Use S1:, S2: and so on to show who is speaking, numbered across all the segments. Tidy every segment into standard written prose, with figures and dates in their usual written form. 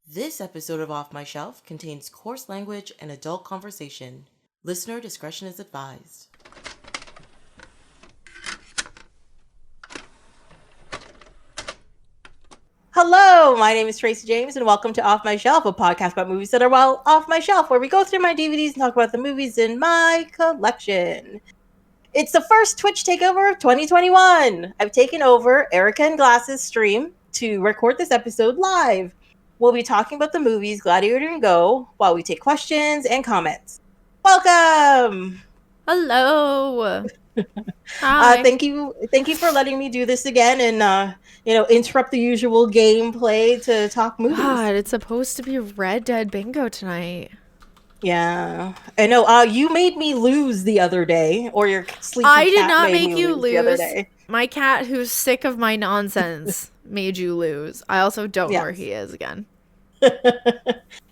S1: This episode of Off My Shelf contains coarse language and adult conversation. Listener discretion is advised. Hello, my name is Tracy James, and welcome to Off My Shelf, a podcast about movies that are well off my shelf, where we go through my DVDs and talk about the movies in my collection. It's the first Twitch Takeover of 2021. I've taken over ErikaInGlasses stream to record this episode live. We'll be talking about the movies Gladiator and Go while we take questions and comments. Welcome!
S2: Hello! Hi.
S1: Thank you for letting me do this again and interrupt the usual gameplay to talk movies.
S2: God, it's supposed to be Red Dead Bingo tonight.
S1: Yeah, I know. You made me lose the other day, or your sleepy cat
S2: I did not
S1: made
S2: make
S1: me
S2: you
S1: lose the other
S2: lose.
S1: day.
S2: My cat, who's sick of my nonsense, made you lose. I also don't know where he is again.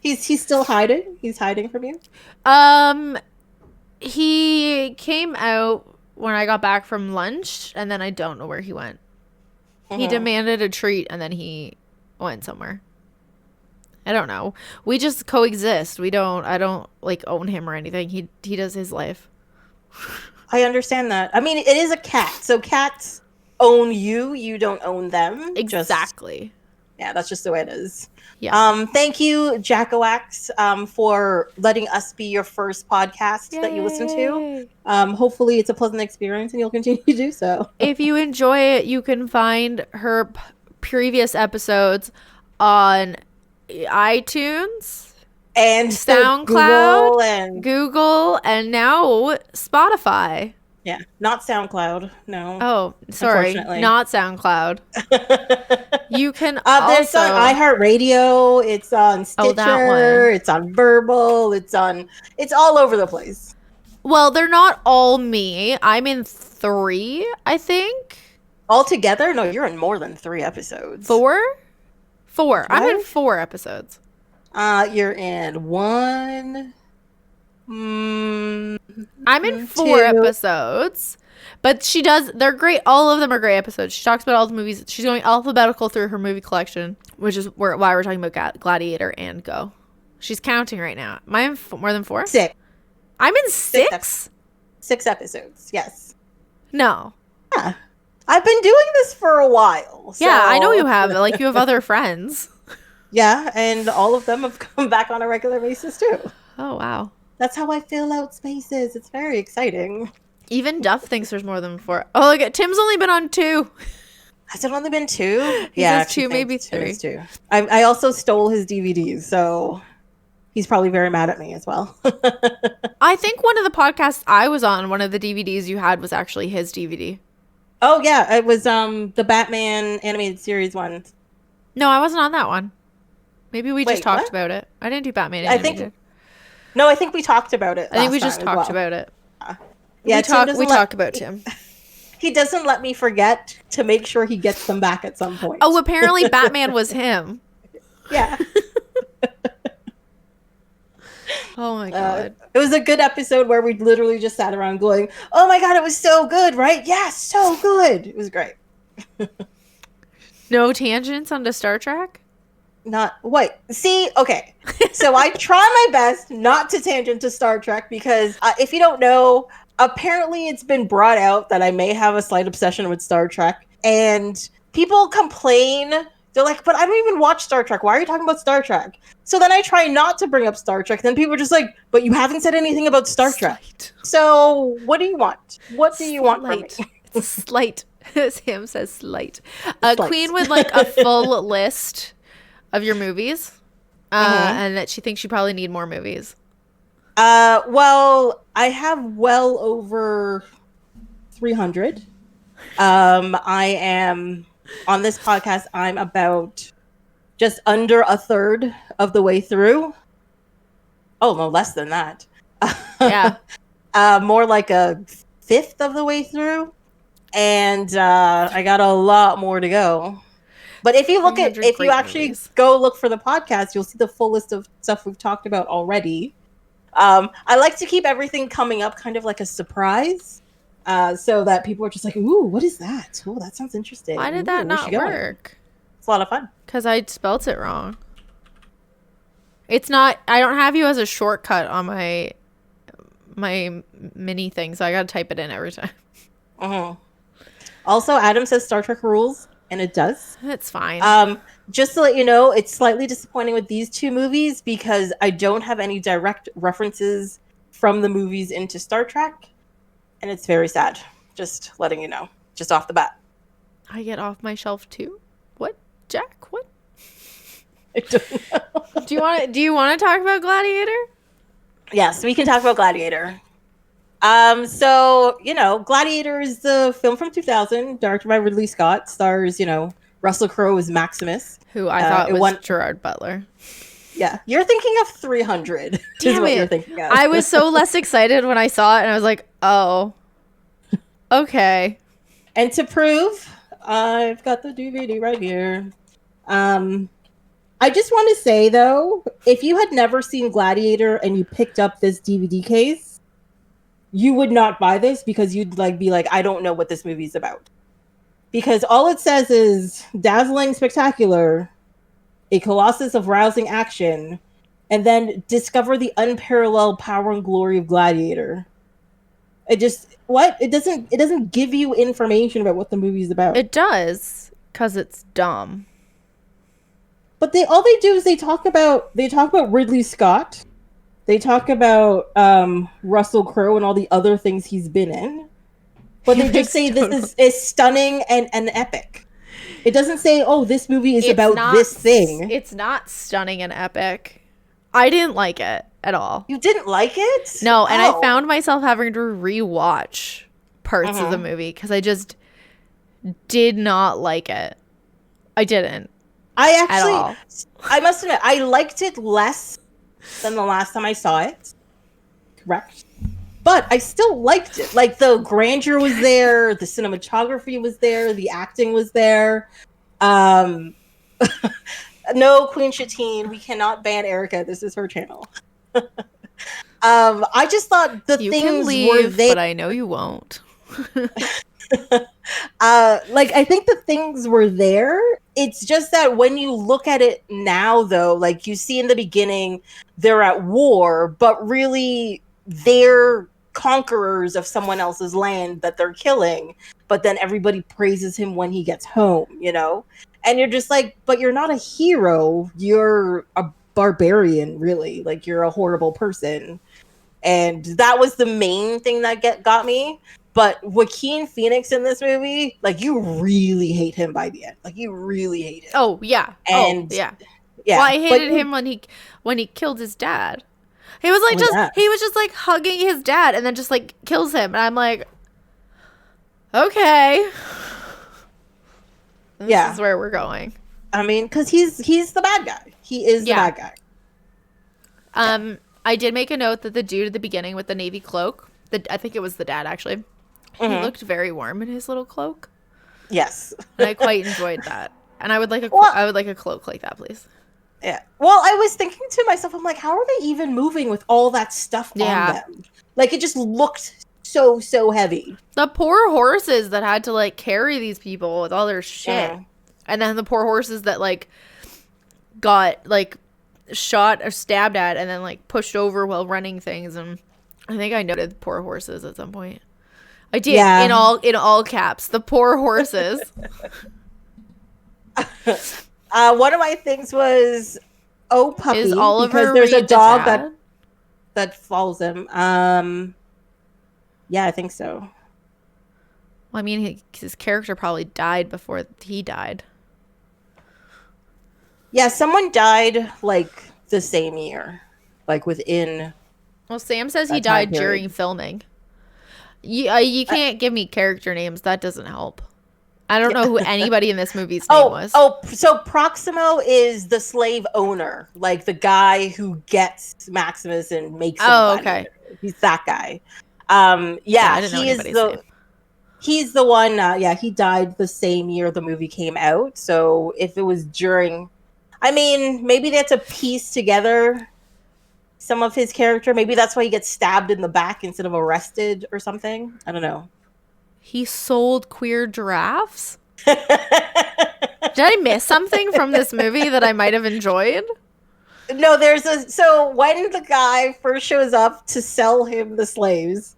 S1: He's still hiding. He's hiding from you.
S2: He came out when I got back from lunch, and then I don't know where he went. He demanded a treat, and then he went somewhere. I don't know. We just coexist. I don't like own him or anything. He does his life.
S1: I understand that. I mean, it is a cat, so cats own you. You don't own them.
S2: Exactly.
S1: That's just the way it is.
S2: Yeah.
S1: Thank you, Jackawax, for letting us be your first podcast that you listen to. Hopefully it's a pleasant experience and you'll continue to do so.
S2: If you enjoy it, you can find her previous episodes on iTunes
S1: and
S2: SoundCloud, Google, and now Spotify.
S1: Yeah, not SoundCloud. No.
S2: Oh, sorry, not SoundCloud. You can
S1: there's on iHeartRadio. It's on Stitcher. It's on Verbal. It's all over the place.
S2: Well, they're not all me. I'm in 3, I think.
S1: Altogether? No, you're in more than 3 episodes.
S2: 4? 4. I'm in 4 episodes.
S1: You're in 1.
S2: I'm in 4 episodes, but they're great. All of them are great episodes. She talks about all the movies. She's going alphabetical through her movie collection, which is why we're talking about Gladiator and Go. She's counting right now. Am I in more than 4?
S1: 6.
S2: I'm in 6?
S1: 6 episodes, yes.
S2: No.
S1: Yeah. I've been doing this for a while. So.
S2: Yeah, I know you have. Like, you have other friends.
S1: Yeah, and all of them have come back on a regular basis, too.
S2: Oh, wow.
S1: That's how I fill out spaces. It's very exciting.
S2: Even Duff thinks there's more than 4. Oh, look, Tim's only been on 2.
S1: Has it only been 2?
S2: He says 2, maybe 3.
S1: 2. I also stole his DVDs, so he's probably very mad at me as well.
S2: I think one of the podcasts I was on, one of the DVDs you had was actually his DVD.
S1: Oh, yeah. It was the Batman animated series one.
S2: No, I wasn't on that one. Maybe we just talked about it. I didn't do Batman animated.
S1: I think we talked about it.
S2: I think we just talked about it.
S1: Yeah,
S2: we talk about Tim.
S1: He doesn't let me forget to make sure he gets them back at some point.
S2: Oh, apparently Batman was him.
S1: Yeah.
S2: Oh my god.
S1: It was a good episode where we literally just sat around going, "Oh my god, it was so good, right? Yeah, so good." It was great.
S2: No tangents onto Star Trek?
S1: Okay. So I try my best not to tangent to Star Trek because if you don't know, apparently it's been brought out that I may have a slight obsession with Star Trek. And people complain. They're like, but I don't even watch Star Trek. Why are you talking about Star Trek? So then I try not to bring up Star Trek. Then people are just like, but you haven't said anything about Star Trek. So what do you want? What do you want from me?
S2: It's slight. Sam says slight. Queen would like a full list of your movies, and that she thinks you probably need more movies.
S1: Well, I have well over 300. I am on this podcast. I'm about just under a third of the way through. Oh, no, less than that.
S2: Yeah.
S1: More like a fifth of the way through, and I got a lot more to go. But if you go look for the podcast, you'll see the full list of stuff we've talked about already. I like to keep everything coming up kind of like a surprise, so that people are just like, "Ooh, what is that? Oh, that sounds interesting."
S2: Why did that not work?
S1: It's a lot of fun.
S2: Because I spelt it wrong. It's not. I don't have you as a shortcut on my mini thing, so I gotta type it in every time.
S1: Also, Adam says Star Trek rules, and it does.
S2: It's fine.
S1: Just to let you know, it's slightly disappointing with these two movies because I don't have any direct references from the movies into Star Trek, and it's very sad. Just letting you know, just off the bat.
S2: I get off my shelf too. What, Jack? What?
S1: I don't know.
S2: Do you want to talk about Gladiator?
S1: Yes, we can talk about Gladiator. So, Gladiator is the film from 2000, directed by Ridley Scott, stars, Russell Crowe as Maximus.
S2: Who I thought was Gerard Butler.
S1: Yeah, you're thinking of 300.
S2: Damn
S1: is what
S2: it.
S1: You're thinking of.
S2: I was so less excited when I saw it, and I was like, oh, okay.
S1: And to prove, I've got the DVD right here. I just want to say, though, if you had never seen Gladiator and you picked up this DVD case, you would not buy this because you'd be like, I don't know what this movie's about. Because all it says is dazzling, spectacular, a colossus of rousing action, and then discover the unparalleled power and glory of Gladiator. It doesn't give you information about what the movie's about.
S2: It does, because it's dumb.
S1: But all they do is they talk about Ridley Scott. They talk about Russell Crowe and all the other things he's been in. But they just say this is stunning and epic. It doesn't say, oh, this movie is about this thing.
S2: It's not stunning and epic. I didn't like it at all.
S1: You didn't like it?
S2: No, and I found myself having to rewatch parts of the movie because I just did not like it. I didn't.
S1: I must admit, I liked it less than the last time I saw it. Correct. But I still liked it. Like, the grandeur was there, the cinematography was there, the acting was there. No, Queen Shatine, we cannot ban Erika. This is her channel. I just thought the things were there.
S2: But I know you won't.
S1: I think the things were there. It's just that when you look at it now, though, like you see in the beginning, they're at war, but really they're conquerors of someone else's land that they're killing. But then everybody praises him when he gets home, And you're just like, but you're not a hero. You're a barbarian, really. Like, you're a horrible person. And that was the main thing that got me. But Joaquin Phoenix in this movie, you really hate him by the end. You really hate him.
S2: Oh, yeah.
S1: And
S2: yeah. Well, I hated him when he killed his dad. He was just hugging his dad and then just kills him. And I'm like, okay. This is where we're going.
S1: I mean, because he's the bad guy. He is the bad guy.
S2: I did make a note that the dude at the beginning with the navy cloak, I think it was the dad actually, he looked very warm in his little cloak.
S1: Yes.
S2: And I quite enjoyed that. And I would like a cloak like that, please.
S1: Yeah. Well, I was thinking to myself, I'm like, how are they even moving with all that stuff on them? It just looked so heavy.
S2: The poor horses that had to carry these people with all their shit. And then the poor horses that got shot or stabbed at and then pushed over while running things. And I think I noted poor horses at some point. I did in all caps. The poor horses.
S1: One of my things was puppy,
S2: is Oliver
S1: because there's
S2: Reed
S1: a dog that follows him. Yeah, I think so.
S2: Well, I mean, his character probably died before he died.
S1: Yeah, someone died the same year, within.
S2: Well, Sam says he died during filming. You can't give me character names. That doesn't help. I don't know who anybody in this movie's name was.
S1: So Proximo is the slave owner, the guy who gets Maximus and makes him. Oh, okay. He's that guy. I didn't know anybody's name. He's the one. He died the same year the movie came out. So if it was during, I mean, maybe they had to piece together some of his character. Maybe that's why he gets stabbed in the back instead of arrested or something. I don't know.
S2: He sold queer giraffes? Did I miss something from this movie that I might have enjoyed?
S1: No, so when the guy first shows up to sell him the slaves,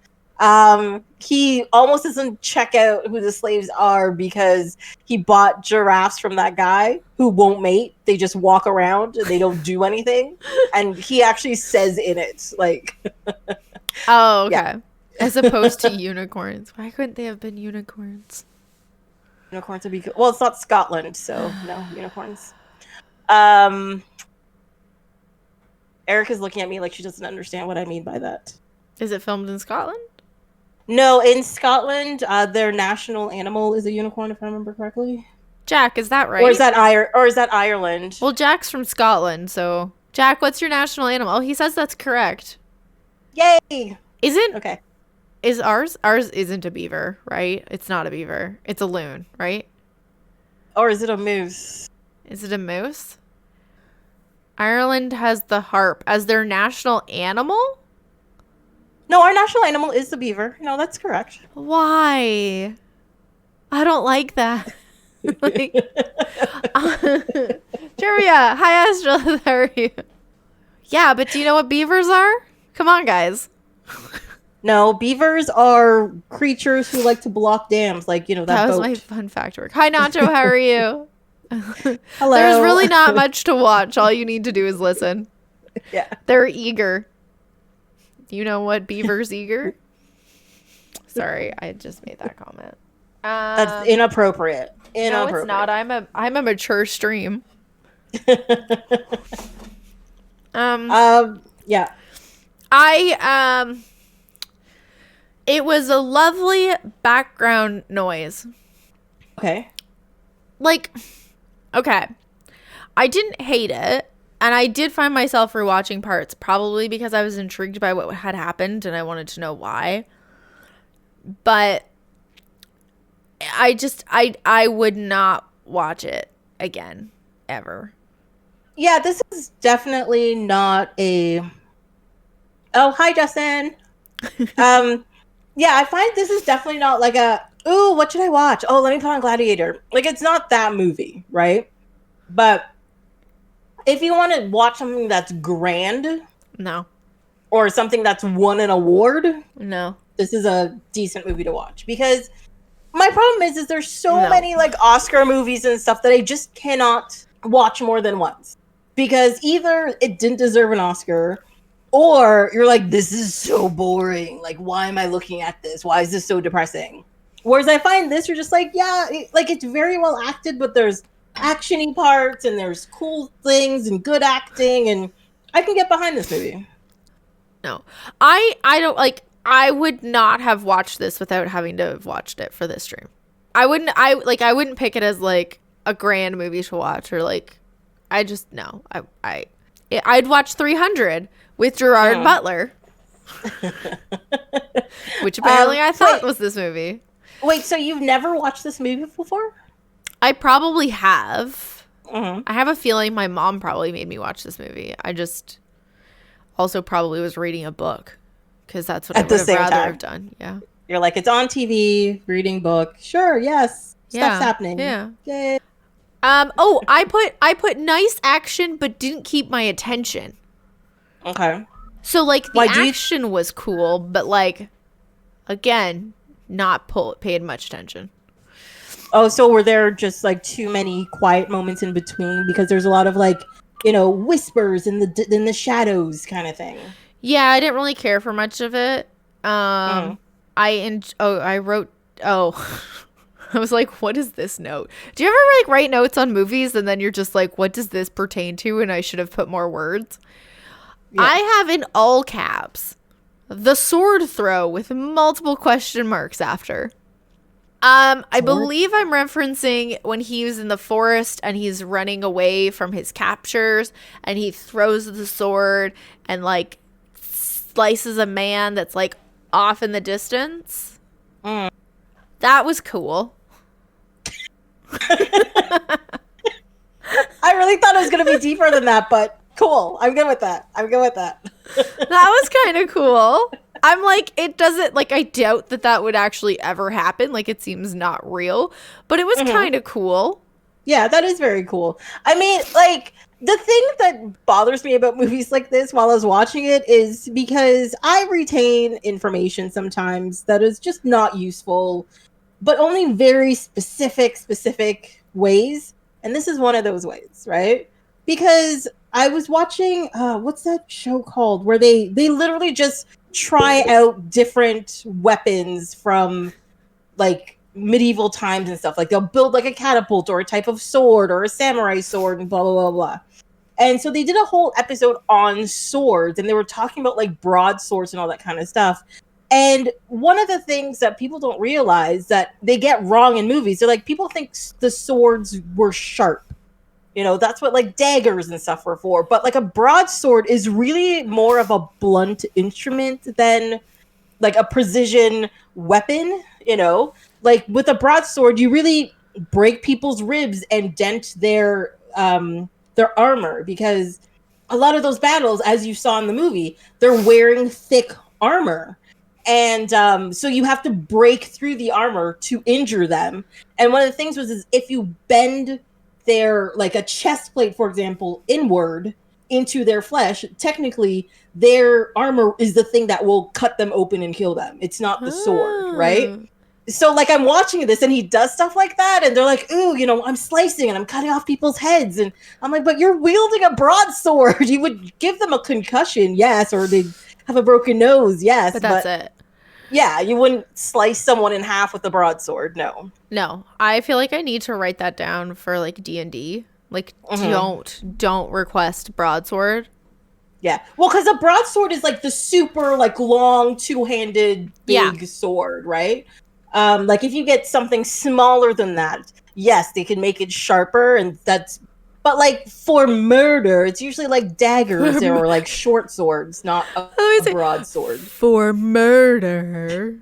S1: he almost doesn't check out who the slaves are because he bought giraffes from that guy who won't mate. They just walk around and they don't do anything. And he actually says in it, like...
S2: Oh, okay.
S1: Yeah.
S2: As opposed to unicorns. Why couldn't they have been unicorns?
S1: Unicorns would be good. Well, it's not Scotland, so no unicorns. Erika's looking at me like she doesn't understand what I mean by that.
S2: Is it filmed in Scotland?
S1: No, in Scotland, their national animal is a unicorn, if I remember correctly.
S2: Jack, is that right?
S1: Or is that Ireland?
S2: Well, Jack's from Scotland, so Jack, what's your national animal? Oh, he says that's correct.
S1: Yay!
S2: Isn't
S1: okay?
S2: Is ours isn't a beaver, right? It's not a beaver. It's a loon, right?
S1: Or is it a moose?
S2: Is it a moose? Ireland has the harp as their national animal?
S1: No, our national animal is the beaver. No, that's correct.
S2: Why? I don't like that. Like, Trivia. Hi, Astral. How are you? Yeah, but do you know what beavers are? Come on, guys.
S1: No, beavers are creatures who like to block dams, like, that
S2: was
S1: boat.
S2: my fun fact work. Hi, Nacho. How are you?
S1: Hello.
S2: There's really not much to watch. All you need to do is listen.
S1: Yeah.
S2: They're eager. You know what beaver's eager? Sorry, I just made that comment.
S1: That's inappropriate.
S2: No, it's not. I'm a mature stream.
S1: Yeah.
S2: It was a lovely background noise.
S1: Okay.
S2: Like, okay. I didn't hate it. And I did find myself rewatching parts, probably because I was intrigued by what had happened and I wanted to know why. But I would not watch it again, ever.
S1: Yeah, this is definitely not a... Oh, hi, Justin. Yeah, I find this is definitely not like a, ooh, what should I watch? Oh, let me put on Gladiator. Like, it's not that movie, right? But if you want to watch something that's grand...
S2: No.
S1: Or something that's won an award...
S2: No.
S1: This is a decent movie to watch. Because my problem is there's so many, like, Oscar movies and stuff that I just cannot watch more than once. Because either it didn't deserve an Oscar... Or you're like, this is so boring. Like, why am I looking at this? Why is this so depressing? Whereas I find this, you're just like, yeah, it's very well acted, but there's action-y parts and there's cool things and good acting, and I can get behind this movie.
S2: No. I don't, like, I would not have watched this without having to have watched it for this stream. I wouldn't pick it as, like, a grand movie to watch, or, like, I'd watch 300 with Gerard Butler. Which apparently I thought was this movie.
S1: Wait, so you've never watched this movie before?
S2: I probably have.
S1: Mm-hmm.
S2: I have a feeling my mom probably made me watch this movie. I just also probably was reading a book, because that's what I would have rather have done. Yeah.
S1: You're like, it's on TV, reading book. Sure, yes. Stuff's happening.
S2: Yeah.
S1: Yay.
S2: I put nice action, but didn't keep my attention.
S1: Okay.
S2: So, like, the action was cool, but, like, again, not paid much attention.
S1: Oh, so were there just, like, too many quiet moments in between? Because there's a lot of, like, whispers in the shadows kind of thing.
S2: Yeah, I didn't really care for much of it. I was like, what is this note? Do you ever, like, write notes on movies and then you're just like, what does this pertain to? And I should have put more words. Yeah. I have in all caps the sword throw with multiple question marks after. I believe I'm referencing when he was in the forest and he's running away from his captors and he throws the sword and, like, slices a man that's, like, off in the distance. That was cool.
S1: I really thought it was going to be deeper than that, but cool. I'm good with that.
S2: That was kind of cool. I'm like, it doesn't, like, I doubt that would actually ever happen. Like, it seems not real, but it was kind of cool.
S1: Yeah, that is very cool. I mean, like, The thing that bothers me about movies like this while I was watching it is because I retain information sometimes that is just not useful, but only very specific ways. And this is one of those ways, right? Because I was watching, what's that show called? Where they literally just try out different weapons from like medieval times and stuff. Like they'll build like a catapult or a type of sword or a samurai sword and blah, blah, blah, blah. And so they did a whole episode on swords, and they were talking about like broadswords and all that kind of stuff. And one of the things that people don't realize that they get wrong in movies, they're like, people think the swords were sharp. You know, that's what like daggers and stuff were for. But like a broadsword is really more of a blunt instrument than like a precision weapon, you know? Like with a broadsword, you really break people's ribs and dent their armor, because a lot of those battles, as you saw in the movie, they're wearing thick armor. And so you have to break through the armor to injure them. And one of the things is if you bend their, like a chest plate, for example, inward into their flesh, technically their armor is the thing that will cut them open and kill them. It's not the sword, right? So like I'm watching this and he does stuff like that and they're like, ooh, you know, I'm slicing and I'm cutting off people's heads. And I'm like, but you're wielding a broadsword. You would give them a concussion, yes, or they'd have a broken nose, yes.
S2: But that's it.
S1: Yeah, you wouldn't slice someone in half with a broadsword, no.
S2: No, I feel like I need to write that down for like D&D. Like, don't request broadsword.
S1: Yeah, well, because a broadsword is like the super like long two-handed big sword, right? Like if you get something smaller than that, yes, they can make it sharper, and that's. But like for murder, it's usually like daggers or like short swords, not a broadsword.
S2: For murder.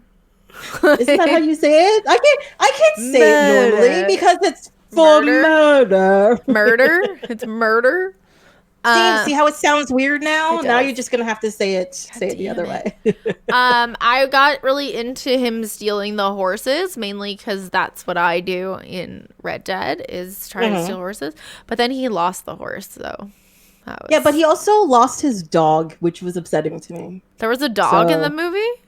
S1: Isn't that how you say it? I can't say it normally because it's for murder.
S2: Murder? It's murder?
S1: See how it sounds weird now? Now you're just gonna have to say it the other way.
S2: I got really into him stealing the horses, mainly because that's what I do in Red Dead, is trying to steal horses. But then he lost the horse, so
S1: yeah, but he also lost his dog, which was upsetting to me.
S2: There was a dog in the movie?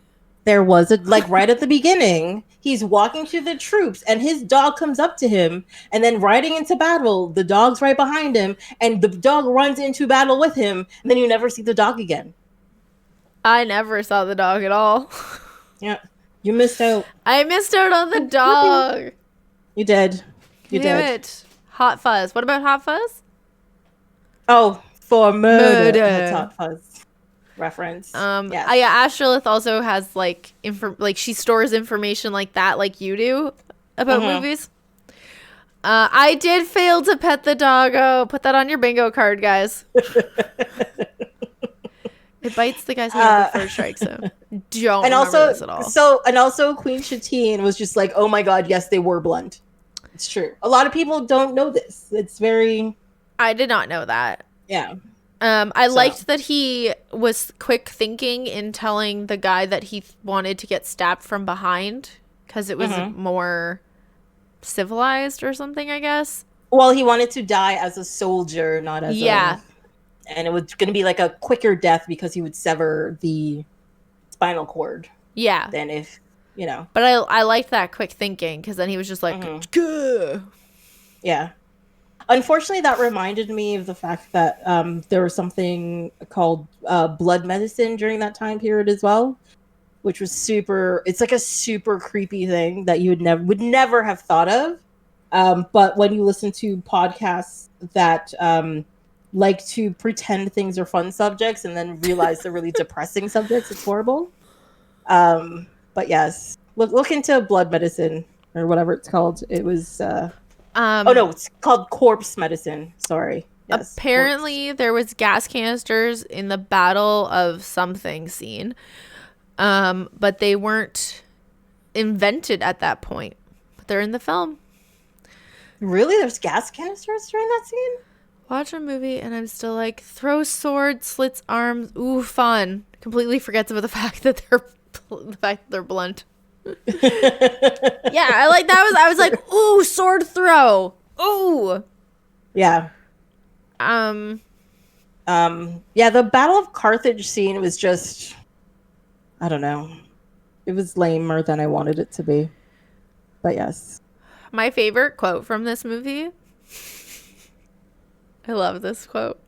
S1: There was like right at the beginning, he's walking to the troops and his dog comes up to him, and then riding into battle, the dog's right behind him and the dog runs into battle with him, and then you never see the dog again.
S2: I never saw the dog at all.
S1: Yeah, you missed out.
S2: I missed out on the dog.
S1: You did. You
S2: Damn
S1: did.
S2: It. Hot Fuzz. What about Hot Fuzz?
S1: Oh, for murder. That's Hot Fuzz. Reference.
S2: Yeah, Astrolith also has like she stores information like that, like you do about movies. I did fail to pet the doggo. Put that on your bingo card, guys. It bites the guy's hand before it strikes him. Don't remember this at all.
S1: And also Queen Shatine was just like, oh my god, yes, they were blunt. It's true. A lot of people don't know this. It's very.
S2: I did not know that.
S1: Yeah.
S2: I liked that he was quick thinking in telling the guy that he wanted to get stabbed from behind because it was more civilized or something, I guess.
S1: Well, he wanted to die as a soldier, not as and it was going to be like a quicker death because he would sever the spinal cord.
S2: Yeah.
S1: Than if, you know.
S2: But I liked that quick thinking because then he was just like, Gah!
S1: Yeah. Unfortunately, that reminded me of the fact that there was something called blood medicine during that time period as well, which was it's like a super creepy thing that you would never have thought of. But when you listen to podcasts that like to pretend things are fun subjects and then realize they're really depressing subjects, it's horrible. But yes, look into blood medicine or whatever it's called. It was... oh no, it's called corpse medicine. Sorry. Yes,
S2: apparently there was gas canisters in the Battle of Something scene, but they weren't invented at that point. But they're in the film.
S1: Really? There's gas canisters during that scene?
S2: Watch a movie and I'm still like, throw sword, slits arms, ooh, fun. Completely forgets about the fact that they're blunt. Yeah, I was like, ooh, sword throw. Ooh.
S1: Yeah. Yeah, the Battle of Carthage scene was just, I don't know. It was lamer than I wanted it to be. But yes.
S2: My favorite quote from this movie, I love this quote,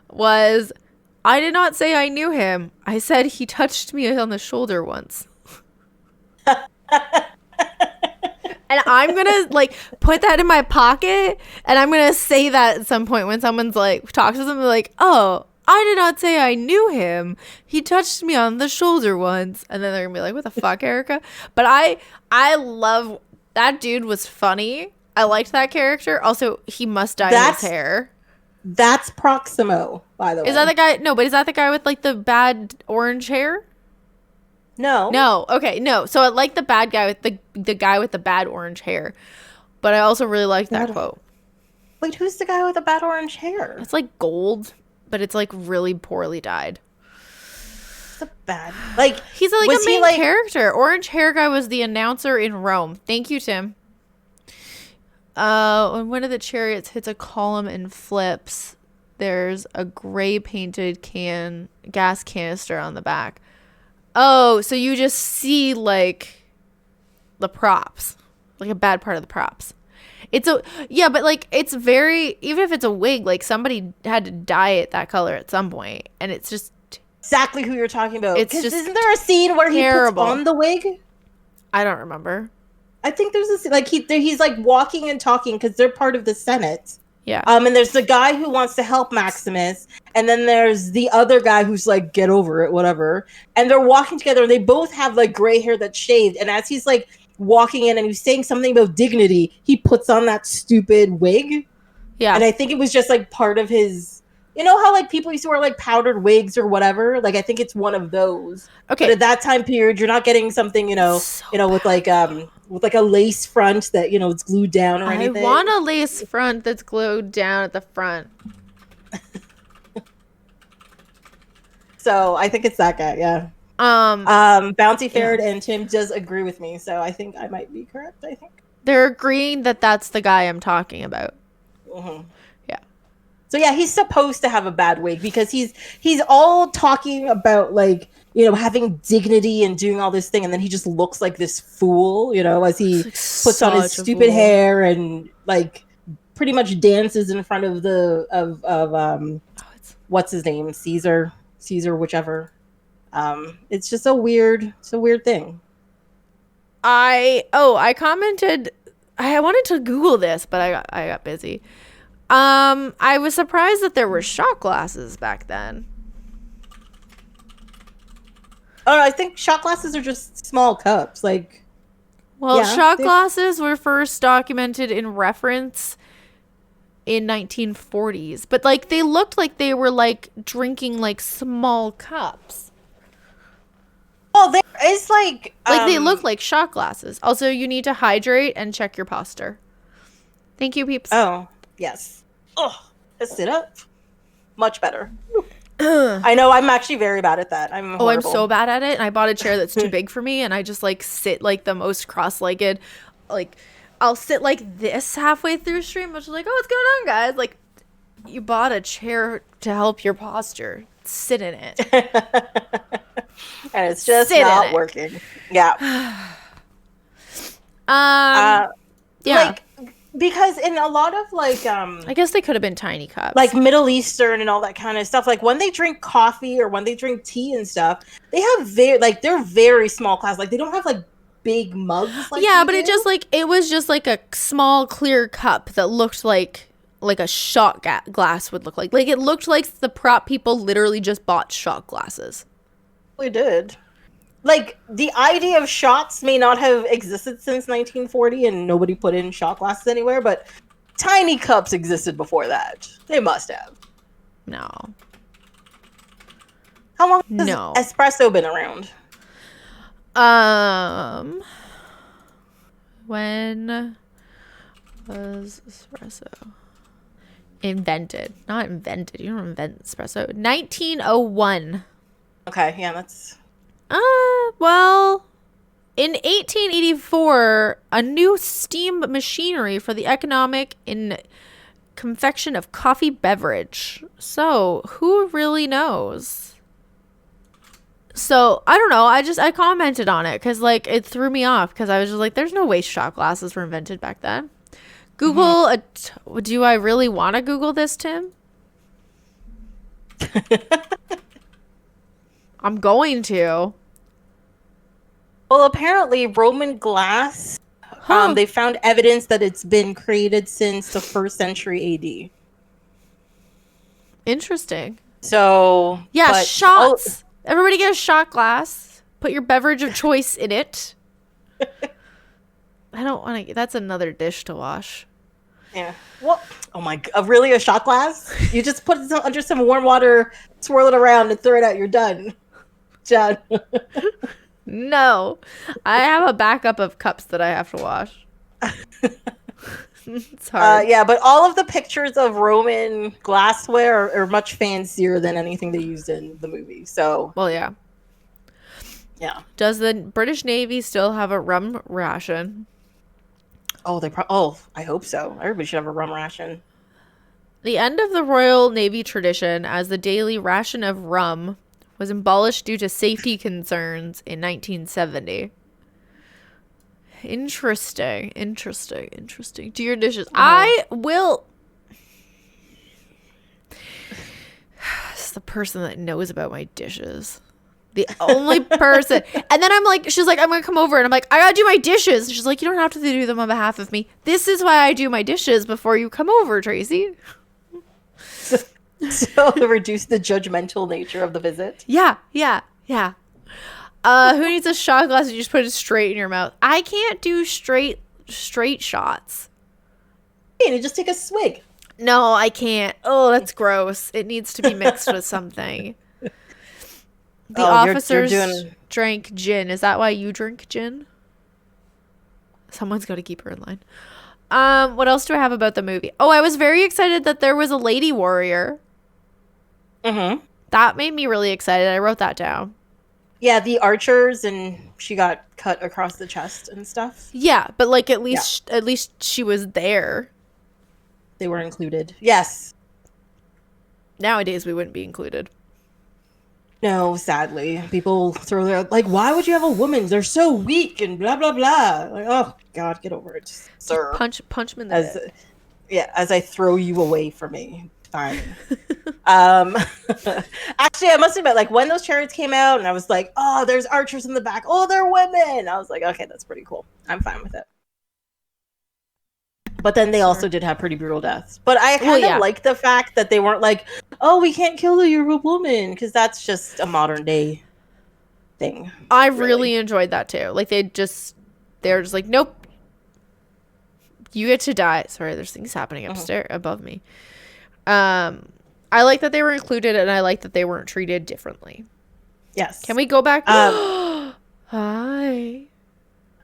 S2: was, "I did not say I knew him. I said he touched me on the shoulder once." And I'm gonna like put that in my pocket, and I'm gonna say that at some point when someone's like talks to them, like, "Oh, I did not say I knew him. He touched me on the shoulder once." And then they're gonna be like, "What the fuck, Erika?" But I love that dude. Was funny. I liked that character. Also, he must dye his hair.
S1: That's Proximo, by the way.
S2: Is that the guy? No, but is that the guy with like the bad orange hair?
S1: No.
S2: Okay, no. So I like the bad guy with the guy with the bad orange hair, but I also really like that quote.
S1: Wait, who's the guy with the bad orange hair?
S2: It's like gold, but it's like really poorly dyed.
S1: It's a bad. Like
S2: he's like a main character. Orange hair guy was the announcer in Rome. Thank you, Tim. When one of the chariots hits a column and flips, there's a gray painted gas canister on the back. Oh, so you just see like the props, like a bad part of the props. But like it's very, even if it's a wig, like somebody had to dye it that color at some point, and it's just
S1: exactly who you're talking about.
S2: It's just
S1: isn't there a scene where he puts on the wig?
S2: I don't remember.
S1: I think there's a scene like he's like walking and talking because they're part of the Senate.
S2: Yeah.
S1: And there's the guy who wants to help Maximus, and then there's the other guy who's like, get over it, whatever. And they're walking together, and they both have like gray hair that's shaved. And as he's like walking in and he's saying something about dignity, he puts on that stupid wig.
S2: Yeah.
S1: And I think it was just like part of his, you know how like people used to wear like powdered wigs or whatever? Like I think it's one of those.
S2: Okay.
S1: But at that time period, you're not getting something, with like a lace front that, it's glued down or anything.
S2: I want a lace front that's glued down at the front.
S1: So I think it's that guy, yeah. Bouncy Ferret and Tim does agree with me, so I think I might be correct, I think.
S2: They're agreeing that that's the guy I'm talking about.
S1: Mm-hmm.
S2: Yeah.
S1: So yeah, he's supposed to have a bad wig because he's all talking about like, having dignity and doing all this thing, and then he just looks like this fool, as he puts on his stupid hair and like pretty much dances in front of what's his name, Caesar, whichever. It's just a weird thing.
S2: I commented. I wanted to Google this, but I got busy. I was surprised that there were shot glasses back then.
S1: Oh, I think shot glasses are just small cups. Like,
S2: shot glasses were first documented in reference in 1940s, but like they looked like they were like drinking like small cups.
S1: Well, there is like
S2: they look like shot glasses. Also, you need to hydrate and check your posture. Thank you, peeps.
S1: Oh, yes. Oh, sit up. Much better. I know, I'm actually very bad at that. I'm
S2: so bad at it. And I bought a chair that's too big for me, and I just like sit like the most cross-legged. Like I'll sit like this halfway through stream, which is like, oh, what's going on, guys? Like, you bought a chair to help your posture. Sit in it.
S1: And it's just not working. Yeah.
S2: Yeah.
S1: Like, because in a lot of like
S2: I guess they could have been tiny cups,
S1: like Middle Eastern and all that kind of stuff, like when they drink coffee or when they drink tea and stuff, they have they're very small glass, like they don't have like big mugs like
S2: but it was just like a small clear cup that looked like a shot glass would look like it looked like the prop people literally just bought shot glasses.
S1: We did. Like, the idea of shots may not have existed since 1940, and nobody put in shot glasses anywhere, but tiny cups existed before that. They must have.
S2: No.
S1: How long has espresso been around?
S2: When was espresso invented? Not invented. You don't invent espresso. 1901.
S1: Okay, yeah, that's...
S2: Well, in 1884, a new steam machinery for the economic confection of coffee beverage. So, who really knows? So, I don't know. I commented on it because, like, it threw me off because I was just like, there's no way shot glasses were invented back then. Google, do I really want to Google this, Tim? I'm going to.
S1: Well, apparently Roman glass, they found evidence that it's been created since the 1st century AD.
S2: Interesting.
S1: So,
S2: yeah, shots. Everybody get a shot glass. Put your beverage of choice in it. I don't want to. That's another dish to wash.
S1: Yeah. What? Oh my God. Really? A shot glass? You just put it under some warm water, swirl it around, and throw it out. You're done. Done.
S2: No. I have a backup of cups that I have to wash. It's hard.
S1: Yeah, but all of the pictures of Roman glassware are much fancier than anything they used in the movie. So,
S2: well, yeah.
S1: Yeah.
S2: Does the British Navy still have a rum ration?
S1: Oh, I hope so. Everybody should have a rum ration.
S2: The end of the Royal Navy tradition as the daily ration of rum was abolished due to safety concerns in 1970. Interesting. Do your dishes. I will. It's the person that knows about my dishes. The only person. And then she's like, I'm going to come over. And I'm like, I got to do my dishes. And she's like, you don't have to do them on behalf of me. This is why I do my dishes before you come over, Tracy.
S1: So to reduce the judgmental nature of the visit.
S2: Yeah. Who needs a shot glass? You just put it straight in your mouth. I can't do straight shots.
S1: And you just take a swig.
S2: No, I can't. Oh, that's gross. It needs to be mixed with something. The officers drank gin. Is that why you drink gin? Someone's got to keep her in line. What else do I have about the movie? Oh, I was very excited that there was a lady warrior.
S1: Mm-hmm.
S2: That made me really excited. I wrote that down.
S1: Yeah, the archers, and she got cut across the chest and stuff.
S2: Yeah, but like at least she was there.
S1: They were included. Yes.
S2: Nowadays we wouldn't be included.
S1: No, sadly. People throw their like, why would you have a woman? They're so weak and blah blah blah. Like, oh God, get over it, sir.
S2: Punch him in the head.
S1: Yeah, as I throw you away from me. Fine. Actually, I must admit, like when those chariots came out, and I was like, "Oh, there's archers in the back. Oh, they're women." I was like, "Okay, that's pretty cool. I'm fine with it." But then they also did have pretty brutal deaths. But I kind of like the fact that they weren't like, "Oh, we can't kill you, you're a woman," because that's just a modern day thing.
S2: I really enjoyed that too. Like they're just like, "Nope, you get to die." Sorry, there's things happening upstairs above me. I like that they were included, and I like that they weren't treated differently.
S1: Yes.
S2: Can we go back? Hi.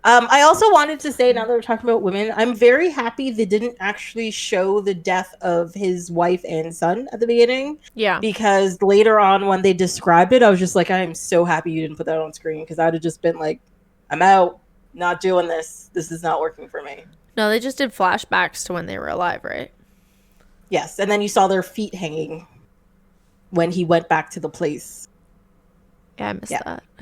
S1: I also wanted to say, now that we're talking about women, I'm very happy they didn't actually show the death of his wife and son at the beginning.
S2: Yeah.
S1: Because later on, when they described it, I was just like, I am so happy you didn't put that on screen, because I'd have just been like, I'm out, not doing this. This is not working for me.
S2: No, they just did flashbacks to when they were alive, right?
S1: Yes, and then you saw their feet hanging when he went back to the place.
S2: Yeah, I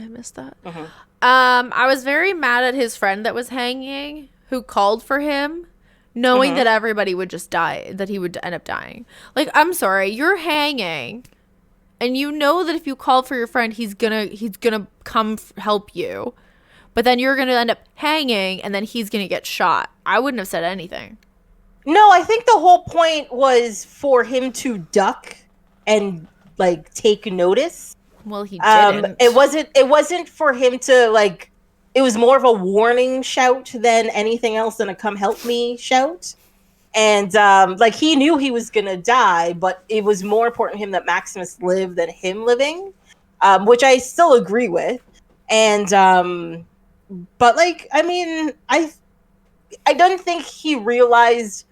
S2: missed that. Mm-hmm. I was very mad at his friend that was hanging, who called for him, knowing that everybody would just die, that he would end up dying. Like, I'm sorry, you're hanging, and you know that if you call for your friend, he's gonna come help you, but then you're gonna end up hanging, and then he's gonna get shot. I wouldn't have said anything.
S1: No, I think the whole point was for him to duck and like take notice.
S2: Well, he didn't.
S1: It wasn't for him to like. It was more of a warning shout than anything else than a "come help me" shout. And like he knew he was gonna die, but it was more important to him that Maximus lived than him living, which I still agree with. And but like, I mean, I don't think he realized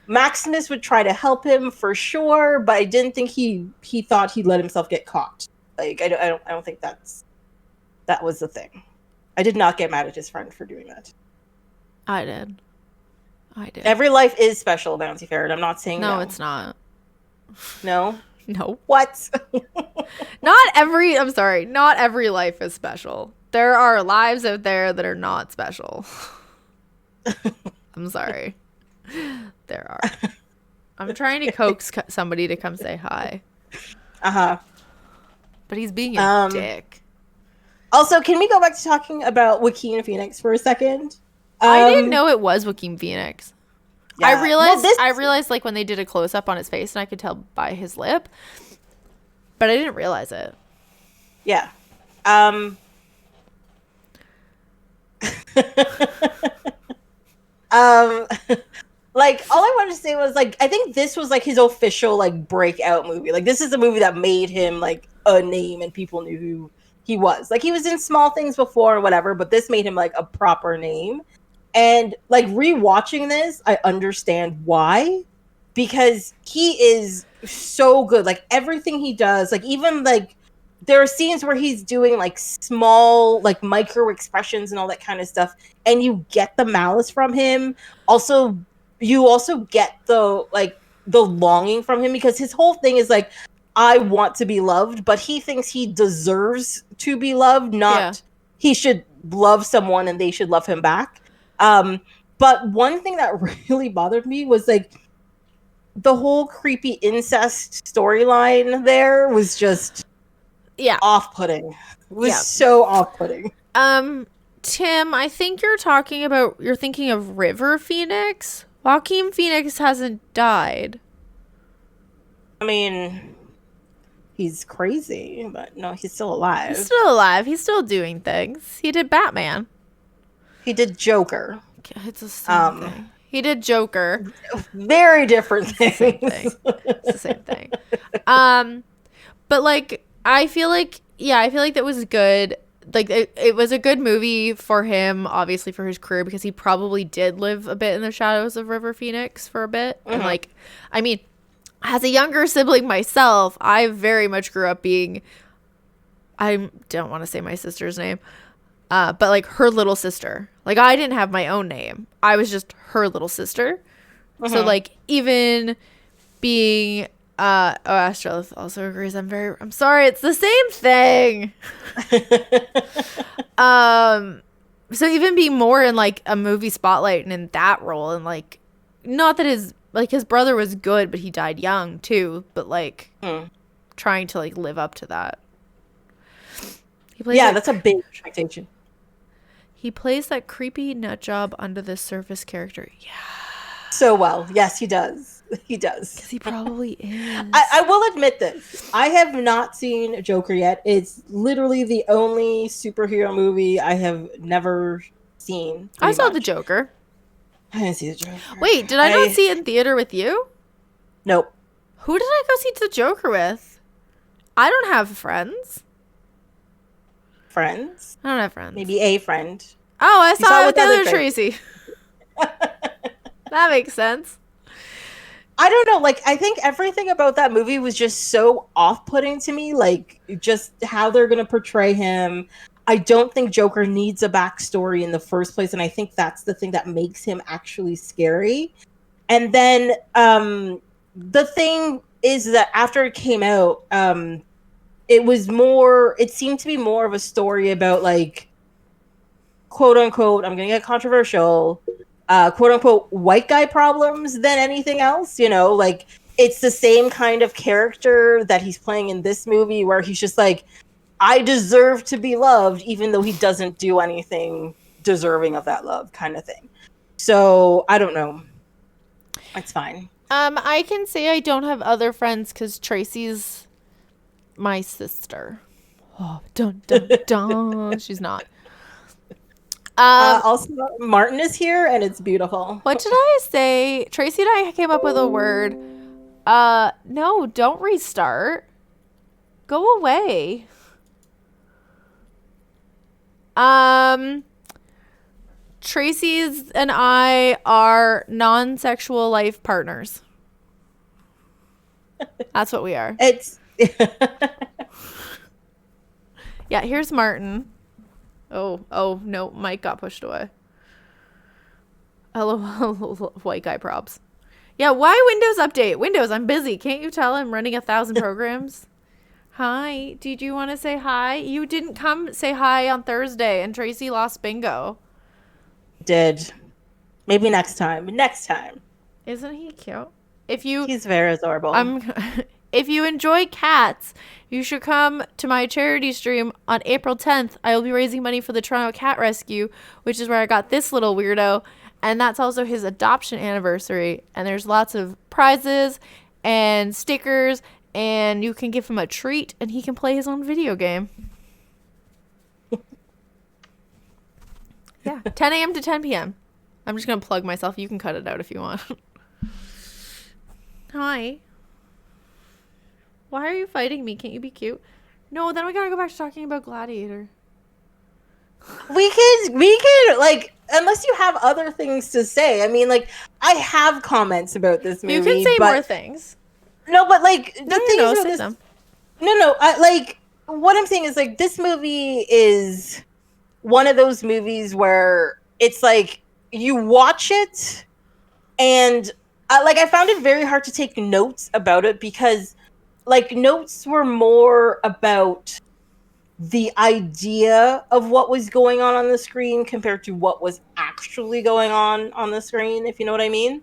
S1: Maximus would try to help him for sure, but I didn't think he thought he'd let himself get caught. Like I don't think that was the thing. I did not get mad at his friend for doing that.
S2: I did. I do.
S1: Every life is special, Bouncy Ferret. I'm not saying no.
S2: It's not.
S1: No?
S2: No.
S1: What?
S2: Not every life is special. There are lives out there that are not special. I'm sorry. There are. I'm trying to coax somebody to come say hi.
S1: Uh-huh.
S2: But he's being a dick.
S1: Also, can we go back to talking about Joaquin Phoenix for a second?
S2: I didn't know it was Joaquin Phoenix. Yeah. I realized like when they did a close-up on his face and I could tell by his lip. But I didn't realize it.
S1: Yeah. Like, all I wanted to say was, like, I think this was, like, his official, like, breakout movie. Like, this is the movie that made him, like, a name and people knew who he was. Like, he was in small things before or whatever, but this made him, like, a proper name. And, like, rewatching this, I understand why. Because he is so good. Like, everything he does, like, even, like, there are scenes where he's doing, like, small, like, micro expressions and all that kind of stuff. And you get the malice from him. You also get the longing from him, because his whole thing is like, I want to be loved, but he thinks he deserves to be loved, not he should love someone and they should love him back. But one thing that really bothered me was, like, the whole creepy incest storyline there was just off-putting. It was so off-putting.
S2: Tim, I think you're thinking of River Phoenix. Joaquin Phoenix hasn't died.
S1: I mean, he's crazy, but no, he's still alive.
S2: He's still alive. He's still doing things. He did Batman.
S1: He did Joker.
S2: It's the same thing. He did Joker.
S1: Very different things.
S2: It's the same thing. But like, I feel like that was good. Like, it was a good movie for him, obviously, for his career, because he probably did live a bit in the shadows of River Phoenix for a bit. Mm-hmm. And, like, I mean, as a younger sibling myself, I very much grew up being, I don't want to say my sister's name, but, like, her little sister. Like, I didn't have my own name. I was just her little sister. Mm-hmm. So, like, even being... Astrolith also agrees. I'm sorry, it's the same thing. So even being more in, like, a movie spotlight and in that role, and, like, not that his brother was good, but he died young too, but, like, trying to, like, live up to that.
S1: That's a big expectation.
S2: He plays that creepy nut job under the surface character. Yeah.
S1: So well. Yes, he does. He does.
S2: Because he probably is.
S1: I will admit this. I have not seen Joker yet. It's literally the only superhero movie I have never seen.
S2: I saw the Joker.
S1: I didn't see the Joker.
S2: Wait, did I not see it in theater with you?
S1: Nope.
S2: Who did I go see the Joker with? I don't have friends.
S1: Friends?
S2: I don't have friends.
S1: Maybe a friend.
S2: Oh, I saw it with the other Tracy. That makes sense.
S1: I don't know, like, I think everything about that movie was just so off-putting to me, like, just how they're going to portray him. I don't think Joker needs a backstory in the first place, and I think that's the thing that makes him actually scary. And then the thing is that after it came out, it seemed to be more of a story about, like, quote-unquote, I'm going to get controversial, quote-unquote white guy problems than anything else, you know? Like, it's the same kind of character that he's playing in this movie, where he's just like, I deserve to be loved, even though he doesn't do anything deserving of that love, kind of thing. So, I don't know. It's fine.
S2: I can say I don't have other friends because Tracy's my sister. Oh, dun, dun, dun. She's not.
S1: Also, Martin is here, and it's beautiful.
S2: What did I say? Tracy and I came up with a word. No, don't restart. Go away. Tracy's and I are non-sexual life partners. That's what we are.
S1: It's
S2: yeah, here's Martin. Oh no, Mike got pushed away. Hello, white guy props. Yeah, why Windows update? Windows, I'm busy. Can't you tell I'm running 1,000 programs? Hi. Did you want to say hi? You didn't come say hi on Thursday, and Tracy lost bingo.
S1: Did. Maybe next time. Next time.
S2: Isn't he cute?
S1: He's very adorable.
S2: If you enjoy cats, you should come to my charity stream on April 10th. I will be raising money for the Toronto Cat Rescue, which is where I got this little weirdo. And that's also his adoption anniversary. And there's lots of prizes and stickers. And you can give him a treat. And he can play his own video game. Yeah. 10 a.m. to 10 p.m. I'm just going to plug myself. You can cut it out if you want. Hi. Why are you fighting me? Can't you be cute? No, then we gotta go back to talking about Gladiator.
S1: We could, like, unless you have other things to say. I mean, like, I have comments about this movie.
S2: You can say more things.
S1: No, but, like, the thing is
S2: say them.
S1: No, what I'm saying is, like, this movie is one of those movies where it's, like, you watch it, and, I found it very hard to take notes about it because, like, notes were more about the idea of what was going on the screen compared to what was actually going on the screen, if you know what I mean.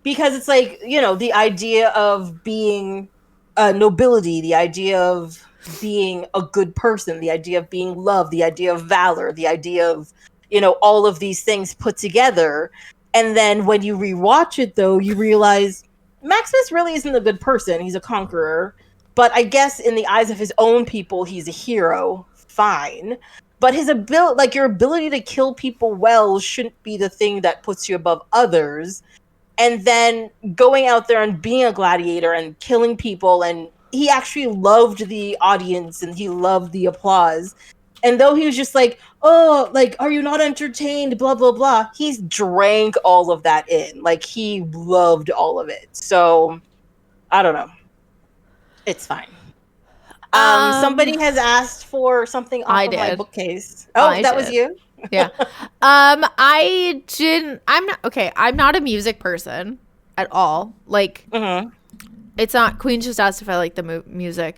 S1: Because it's like, you know, the idea of being nobility, the idea of being a good person, the idea of being loved, the idea of valor, the idea of, you know, all of these things put together. And then when you rewatch it, though, you realize Maximus really isn't a good person. He's a conqueror. But I guess in the eyes of his own people, he's a hero. Fine. But his ability, like, your ability to kill people well shouldn't be the thing that puts you above others. And then going out there and being a gladiator and killing people, and he actually loved the audience and he loved the applause. And though he was just like, oh, like, are you not entertained? Blah, blah, blah. He's drank all of that in. Like, he loved all of it. So, I don't know. It's fine. Somebody has asked for something off of my bookcase. Oh, that was you?
S2: Yeah. I'm not a music person at all. Like, it's not, Queen just asked if I like the music.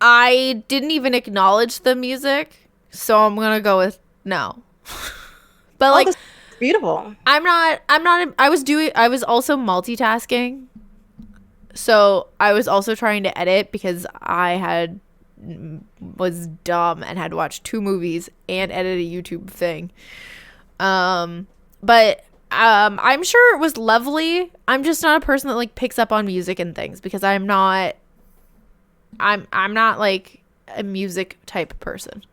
S2: I didn't even acknowledge the music, so I'm gonna go with no. But like,
S1: beautiful.
S2: I was also multitasking, so I was also trying to edit because I was dumb and had watched 2 movies and edit a YouTube thing. But I'm sure it was lovely. I'm just not a person that like picks up on music and things because I'm not like a music type person.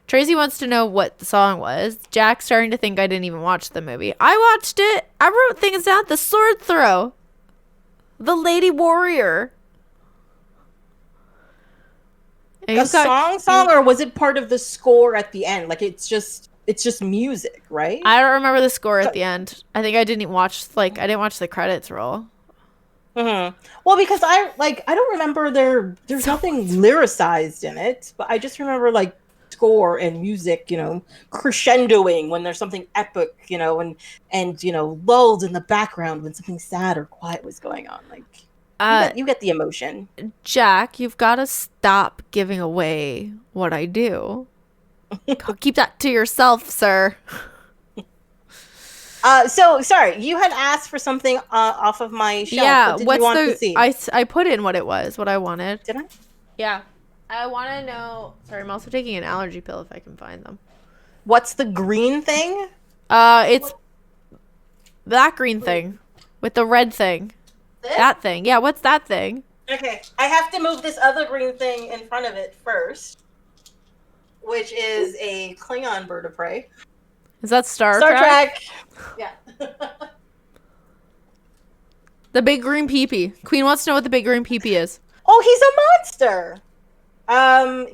S2: Tracy wants to know what the song was. Jack's starting to think I didn't even watch the movie. I watched it. I wrote things down. The sword throw. The lady warrior.
S1: A song, or was it part of the score at the end? Like, it's just music, right?
S2: I don't remember the score at the end. I think I didn't watch the credits roll.
S1: Well, because I don't remember there's nothing lyricized in it, but I just remember like score and music, you know, crescendoing when there's something epic, you know, and you know, lulled in the background when something sad or quiet was going on. Like, you get the emotion. Jack,
S2: you've got to stop giving away what I do. Keep that to yourself, sir.
S1: So sorry, you had asked for something off of my shelf.
S2: Yeah,
S1: what did you want to see?
S2: I put in what it was, what I wanted.
S1: Did I?
S2: Yeah. I want to know. Sorry, I'm also taking an allergy pill if I can find them.
S1: What's the green thing?
S2: It's that green thing with the red thing.
S1: This?
S2: That thing. Yeah, what's that thing?
S1: Okay, I have to move this other green thing in front of it first, which is a Klingon Bird of Prey.
S2: Is that Star Trek?
S1: Yeah.
S2: The big green peepee. Queen wants to know what the big green peepee is.
S1: Oh, he's a monster.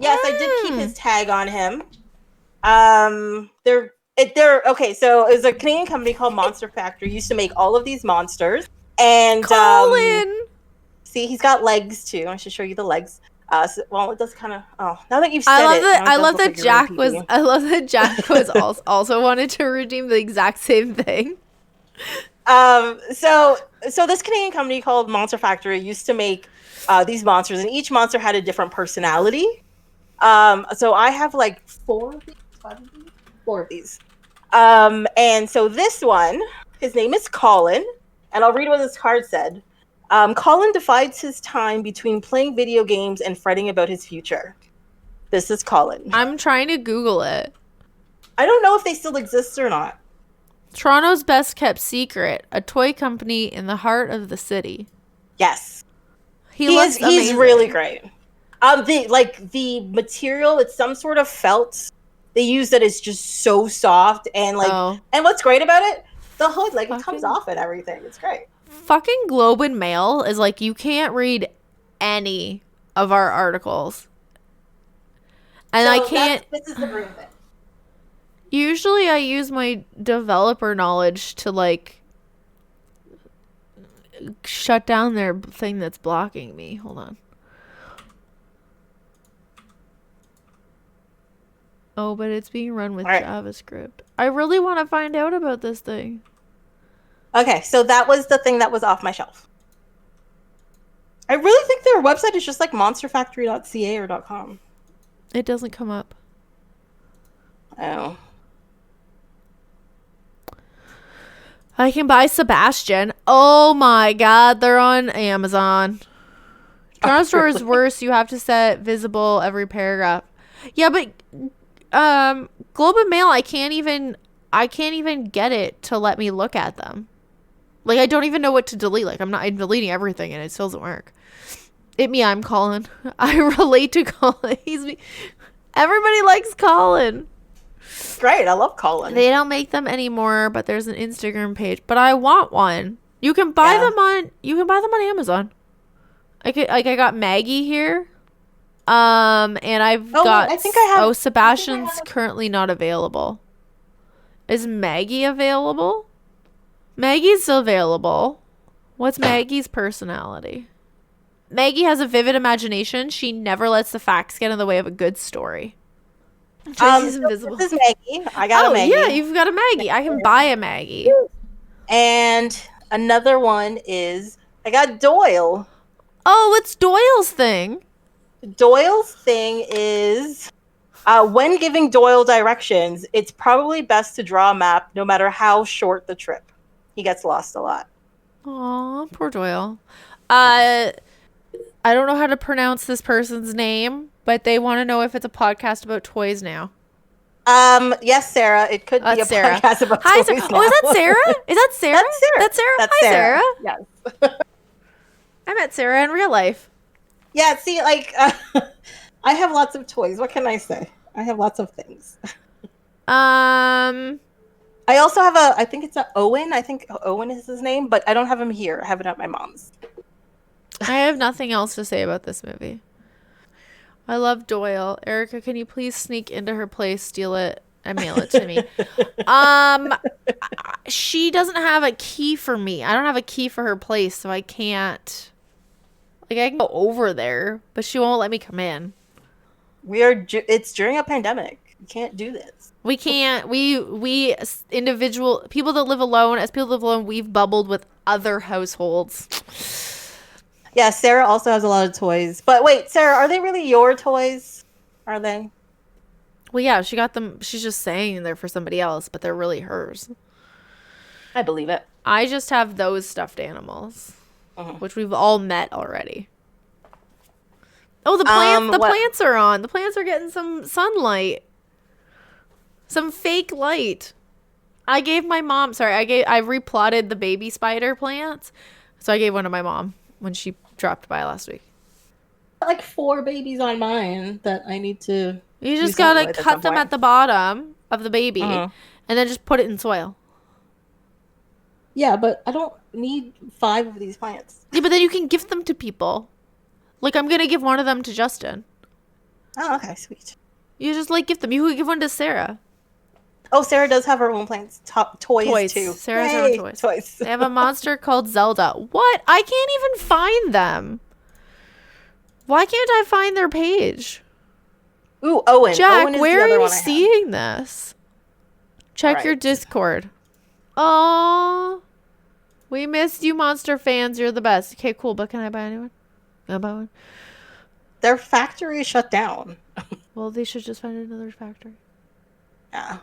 S1: Yes, I did keep his tag on him. They're okay. So it was a Canadian company called Monster Factory. Used to make all of these monsters. And
S2: Colin,
S1: see, he's got legs too. I should show you the legs. Well, it does kind of. Oh, now that you've said
S2: I love that Jack was also wanted to redeem the exact same thing.
S1: So this Canadian company called Monster Factory used to make these monsters, and each monster had a different personality. So I have like 4 of these, 5 of these, 4 of these. And so this one, his name is Colin, and I'll read what this card said. Colin divides his time between playing video games and fretting about his future. This is Colin.
S2: I'm trying to Google it.
S1: I don't know if they still exist or not.
S2: Toronto's best kept secret, a toy company in the heart of the city.
S1: Yes.
S2: He's
S1: really great. The material, it's some sort of felt they use that is just so soft, and and what's great about it, the hood, like, it comes off and everything. It's great.
S2: Fucking Globe and Mail is like, you can't read any of our articles. And I can't.
S1: This is the green thing.
S2: Usually I use my developer knowledge to like shut down their thing that's blocking me. Hold on. Oh, but it's being run with JavaScript. I really want to find out about this thing.
S1: Okay, so that was the thing that was off my shelf. I really think their website is just like monsterfactory.ca or .com.
S2: It doesn't come up.
S1: Oh.
S2: I can buy Sebastian. Oh my god, they're on Amazon. Toronto store is worse. You have to set visible every paragraph. Yeah, but Globe and Mail, I can't even get it to let me look at them. Like, I don't even know what to delete. Like, I'm deleting everything and it still doesn't work. I'm Colin. I relate to Colin. Everybody likes Colin.
S1: Great, I love Colin.
S2: They don't make them anymore, but there's an Instagram page. But I want one. You can buy them on Amazon. I got Maggie here. And I've got.
S1: I think I have.
S2: Sebastian's currently not available. Is Maggie available? Maggie's available. What's Maggie's personality? Maggie has a vivid imagination. She never lets the facts get in the way of a good story. Tracy's invisible.
S1: This is Maggie. I got a Maggie.
S2: Yeah, you've got a Maggie. I can buy a Maggie.
S1: And another one is I got Doyle.
S2: Oh, what's Doyle's thing?
S1: Doyle's thing is when giving Doyle directions, it's probably best to draw a map no matter how short the trip. He gets lost a lot.
S2: Aw, poor Doyle. I don't know how to pronounce this person's name, but they want to know if it's a podcast about toys now.
S1: Yes, Sarah. It could be a
S2: Sarah.
S1: podcast about
S2: Hi,
S1: toys
S2: Sarah.
S1: now.
S2: Oh, is that Sarah? Is that Sarah?
S1: That's Sarah.
S2: Hi, Sarah.
S1: Yes.
S2: I met Sarah in real life.
S1: Yeah, see, like, I have lots of toys. What can I say? I have lots of things. I also have I think it's Owen. I think Owen is his name, but I don't have him here. I have it at my mom's.
S2: I have nothing else to say about this movie. I love Doyle. Erika, can you please sneak into her place, steal it, and mail it to me? She doesn't have a key for me. I don't have a key for her place, so I can't. Like, I can go over there, but she won't let me come in.
S1: It's during a pandemic. You can't do this.
S2: We can't. We individual people that live alone, as people that live alone, we've bubbled with other households.
S1: Yeah, Sarah also has a lot of toys. But wait, Sarah, are they really your toys? Are they?
S2: Well, yeah, she got them. She's just saying they're for somebody else, but they're really hers.
S1: I believe it.
S2: I just have those stuffed animals, which we've all met already. Oh, the plants! The plants are on. The plants are getting some sunlight, some fake light. I gave my mom. Sorry, I replotted the baby spider plants, so I gave one to my mom when she dropped by last week.
S1: Like 4 babies on mine that I need to.
S2: You just gotta cut them at the bottom of the baby, and then just put it in soil.
S1: Yeah, but I don't need 5 of these plants.
S2: Yeah, but then you can gift them to people. Like, I'm gonna give one of them to Justin.
S1: Oh, okay, sweet.
S2: You just gift them. You could give one to Sarah.
S1: Oh, Sarah does have her own plants. Toys too.
S2: Sarah has her own toys. They have a monster called Zelda. What? I can't even find them. Why can't I find their page?
S1: Ooh, Owen.
S2: Jack,
S1: Owen is
S2: where
S1: the other
S2: are you
S1: one I have.
S2: seeing this? Check
S1: Right.
S2: your Discord. Oh, we missed you, monster fans. You're the best. Okay, cool. But can I buy anyone? Can I buy one?
S1: Their factory is shut down.
S2: Well, they should just find another factory.
S1: Yeah.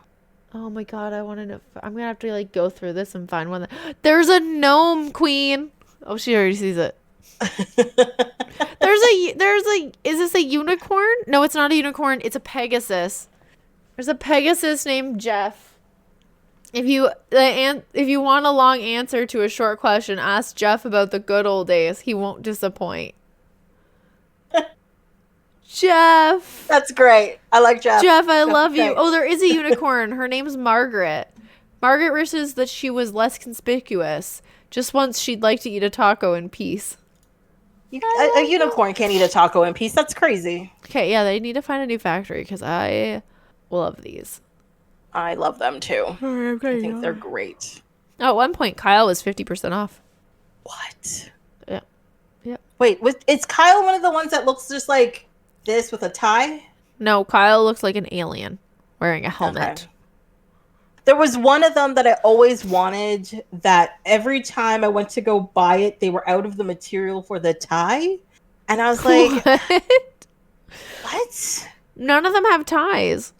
S2: Oh my god, I want to know. I'm gonna have to like go through this and find one. There's a gnome queen. Oh, she already sees it. Is this a unicorn? No, it's not a unicorn. It's a Pegasus. There's a Pegasus named Jeff. If you want a long answer to a short question, ask Jeff about the good old days. He won't disappoint. Jeff.
S1: That's great. I like Jeff.
S2: Jeff, I love you.
S1: Great.
S2: Oh, there is a unicorn. Her name's Margaret. Margaret wishes that she was less conspicuous. Just once she'd like to eat a taco in peace.
S1: A unicorn can't eat a taco in peace. That's crazy.
S2: Okay, yeah, they need to find a new factory because I love these.
S1: I love them too. I think they're great.
S2: Oh, at one point, Kyle was 50% off.
S1: What?
S2: Yeah. Yeah.
S1: Wait, is Kyle one of the ones that looks just like this with a tie?
S2: No, Kyle looks like an alien wearing a helmet.
S1: Okay. There was one of them that I always wanted that every time I went to go buy it, they were out of the material for the tie. And I was like, what?
S2: None of them have ties.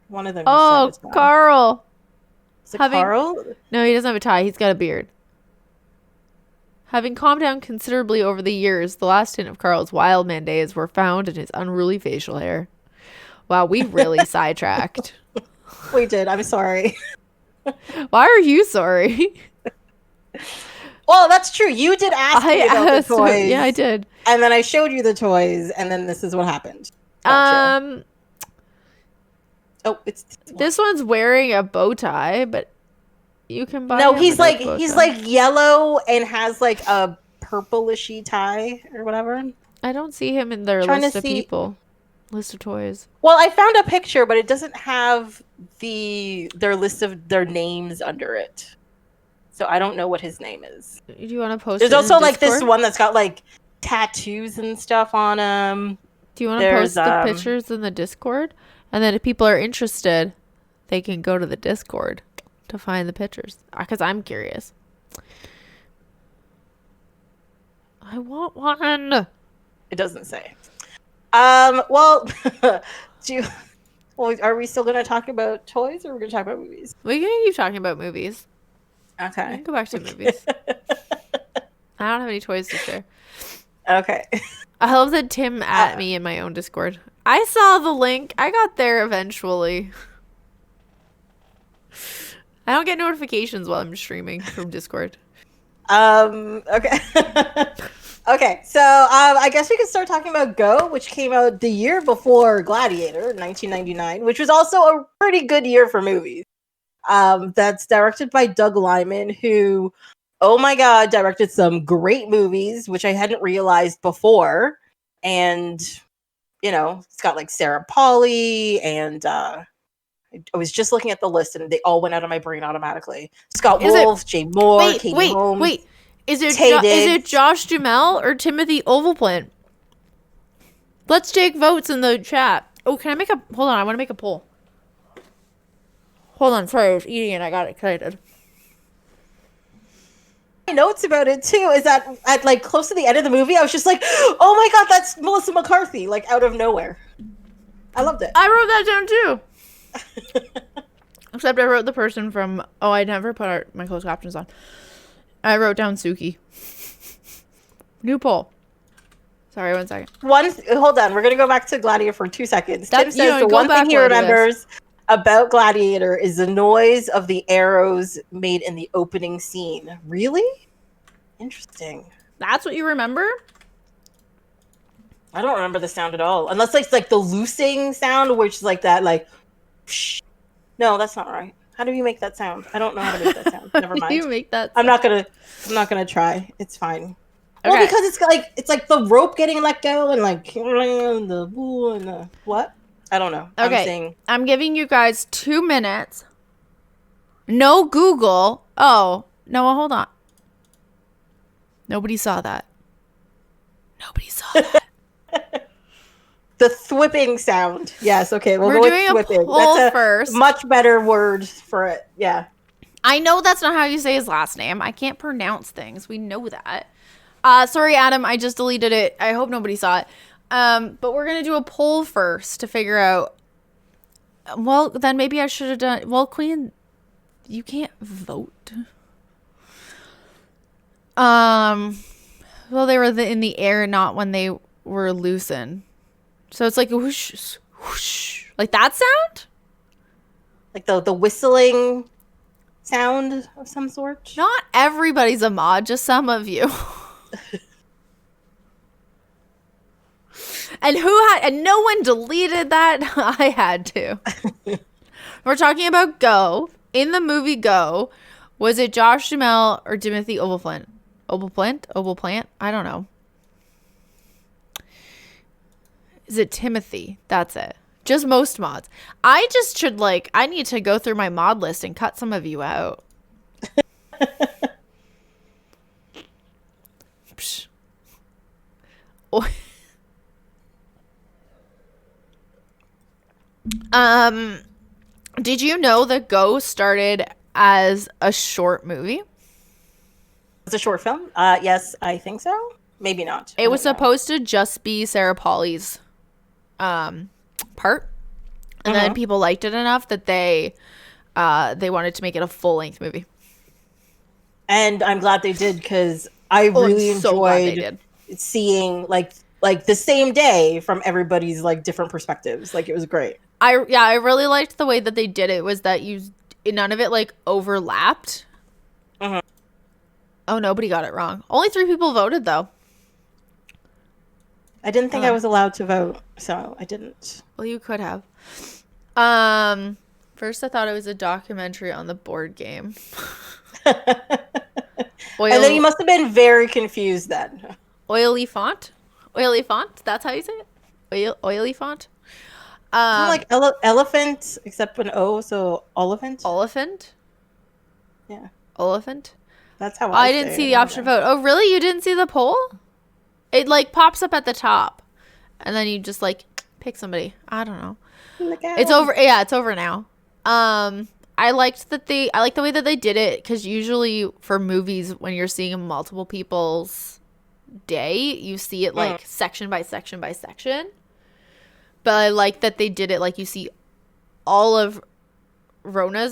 S1: One of them.
S2: Oh, Carl.
S1: Is it Carl?
S2: No, he doesn't have a tie. He's got a beard. Having calmed down considerably over the years, the last hint of Carl's wild man days were found in his unruly facial hair. Wow, we really sidetracked.
S1: We did. I'm sorry.
S2: Why are you sorry?
S1: Well, that's true. You did ask me about the toys.
S2: Yeah, I did.
S1: And then I showed you the toys, and then this is what happened. Gotcha. Oh,
S2: this one's wearing a bow tie, but you can buy.
S1: No, he's like yellow and has like a purplishy tie or whatever.
S2: I don't see him in their list of people. List of toys.
S1: Well, I found a picture, but it doesn't have their list of their names under it. So I don't know what his name is.
S2: Do you want to post
S1: There's
S2: it
S1: also
S2: in
S1: like
S2: Discord?
S1: this one that's got like tattoos and stuff on him.
S2: Do you want to post the pictures in the Discord? And then if people are interested, they can go to the Discord to find the pictures. Because I'm curious. I want one.
S1: It doesn't say. Well, are we still going to talk about toys or are we going to talk about movies?
S2: We can keep talking about movies.
S1: Okay.
S2: We can go back to movies. I don't have any toys to share.
S1: Okay.
S2: I hope that Tim at me in my own Discord. I saw the link. I got there eventually. I don't get notifications while I'm streaming from Discord.
S1: Okay. Okay, so I guess we can start talking about Go, which came out the year before Gladiator, 1999, which was also a pretty good year for movies. That's directed by Doug Liman, who, oh my god, directed some great movies, which I hadn't realized before. And, you know, it's got like Sarah Polley, and I was just looking at the list, and they all went out of my brain automatically. Scott Wolf, Jay Mohr, Katie Holmes.
S2: Wait. Is it Josh Duhamel or Timothy Ovalplant? Let's take votes in the chat. Oh, can I make a... Hold on, I want to make a poll. Hold on, sorry, I was eating and I got excited.
S1: My notes about it, too, is that at, like, close to the end of the movie, I was just like, oh my god, that's Melissa McCarthy, like, out of nowhere. I loved it.
S2: I wrote that down, too. Except I wrote the person from... Oh, I never put my closed captions on. I wrote down Suki. New poll. Sorry, 1 second.
S1: Hold on. We're going to go back to Gladiator for 2 seconds. Tim says the one thing he remembers about Gladiator is the noise of the arrows made in the opening scene. Really? Interesting.
S2: That's what you remember?
S1: I don't remember the sound at all. Unless it's like the loosing sound, which is like that, like... No, that's not right. How do you make that sound? I don't know how to make that sound. Never mind.
S2: You make that sound?
S1: I'm not gonna try. It's fine.
S2: Okay.
S1: Well, because it's like the rope getting let go and like the what? I don't know.
S2: Okay. I'm giving you guys 2 minutes. No Google. Oh, no, hold on. Nobody saw that. Nobody saw that.
S1: The thwipping sound. Yes, okay.
S2: We're
S1: go
S2: doing
S1: with thwipping.
S2: a poll
S1: That's a
S2: first.
S1: much better word for it. Yeah.
S2: I know that's not how you say his last name. I can't pronounce things. We know that. Sorry, Adam. I just deleted it. I hope nobody saw it. But we're going to do a poll first to figure out. Well, then maybe I should have done. Well, Queen, you can't vote. Well, they were in the air, not when they were loosened. So it's like a whoosh, whoosh. Like that sound?
S1: Like the whistling sound of some sort?
S2: Not everybody's a mod, just some of you. And no one deleted that. I had to. We're talking about Go. In the movie Go, was it Josh Duhamel or Timothy Olyphant? Olyphant? I don't know. Is it Timothy? That's it. Just most mods. I just should I need to go through my mod list and cut some of you out. Psh. Oh. Did you know that Go started as a short movie?
S1: It's a short film? Yes, I think so. Maybe not.
S2: It was supposed to just be Sarah Polley's part. And then people liked it enough that they wanted to make it a full-length movie. And
S1: I'm glad they did, because I really enjoyed seeing like the same day from everybody's different perspectives. It was great.
S2: I really liked the way that they did it, was that none of it overlapped. Oh, nobody got it wrong. Only 3 people voted though.
S1: I didn't think I was allowed to vote, so I didn't.
S2: Well, you could have. First I thought it was a documentary on the board game.
S1: And then you must have been very confused then.
S2: Olyphant? That's how you say it? Olyphant?
S1: Elephant, except an O, so Olyphant?
S2: Olyphant?
S1: Yeah.
S2: Olyphant?
S1: That's how
S2: I didn't see the option to vote. Oh, really? You didn't see the poll? It pops up at the top. And then you just pick somebody. I don't know. It's over. Yeah, it's over now. I liked the way that they did it, because usually for movies, when you're seeing multiple people's day, you see it section by section by section. But I like that they did it you see all of Rona?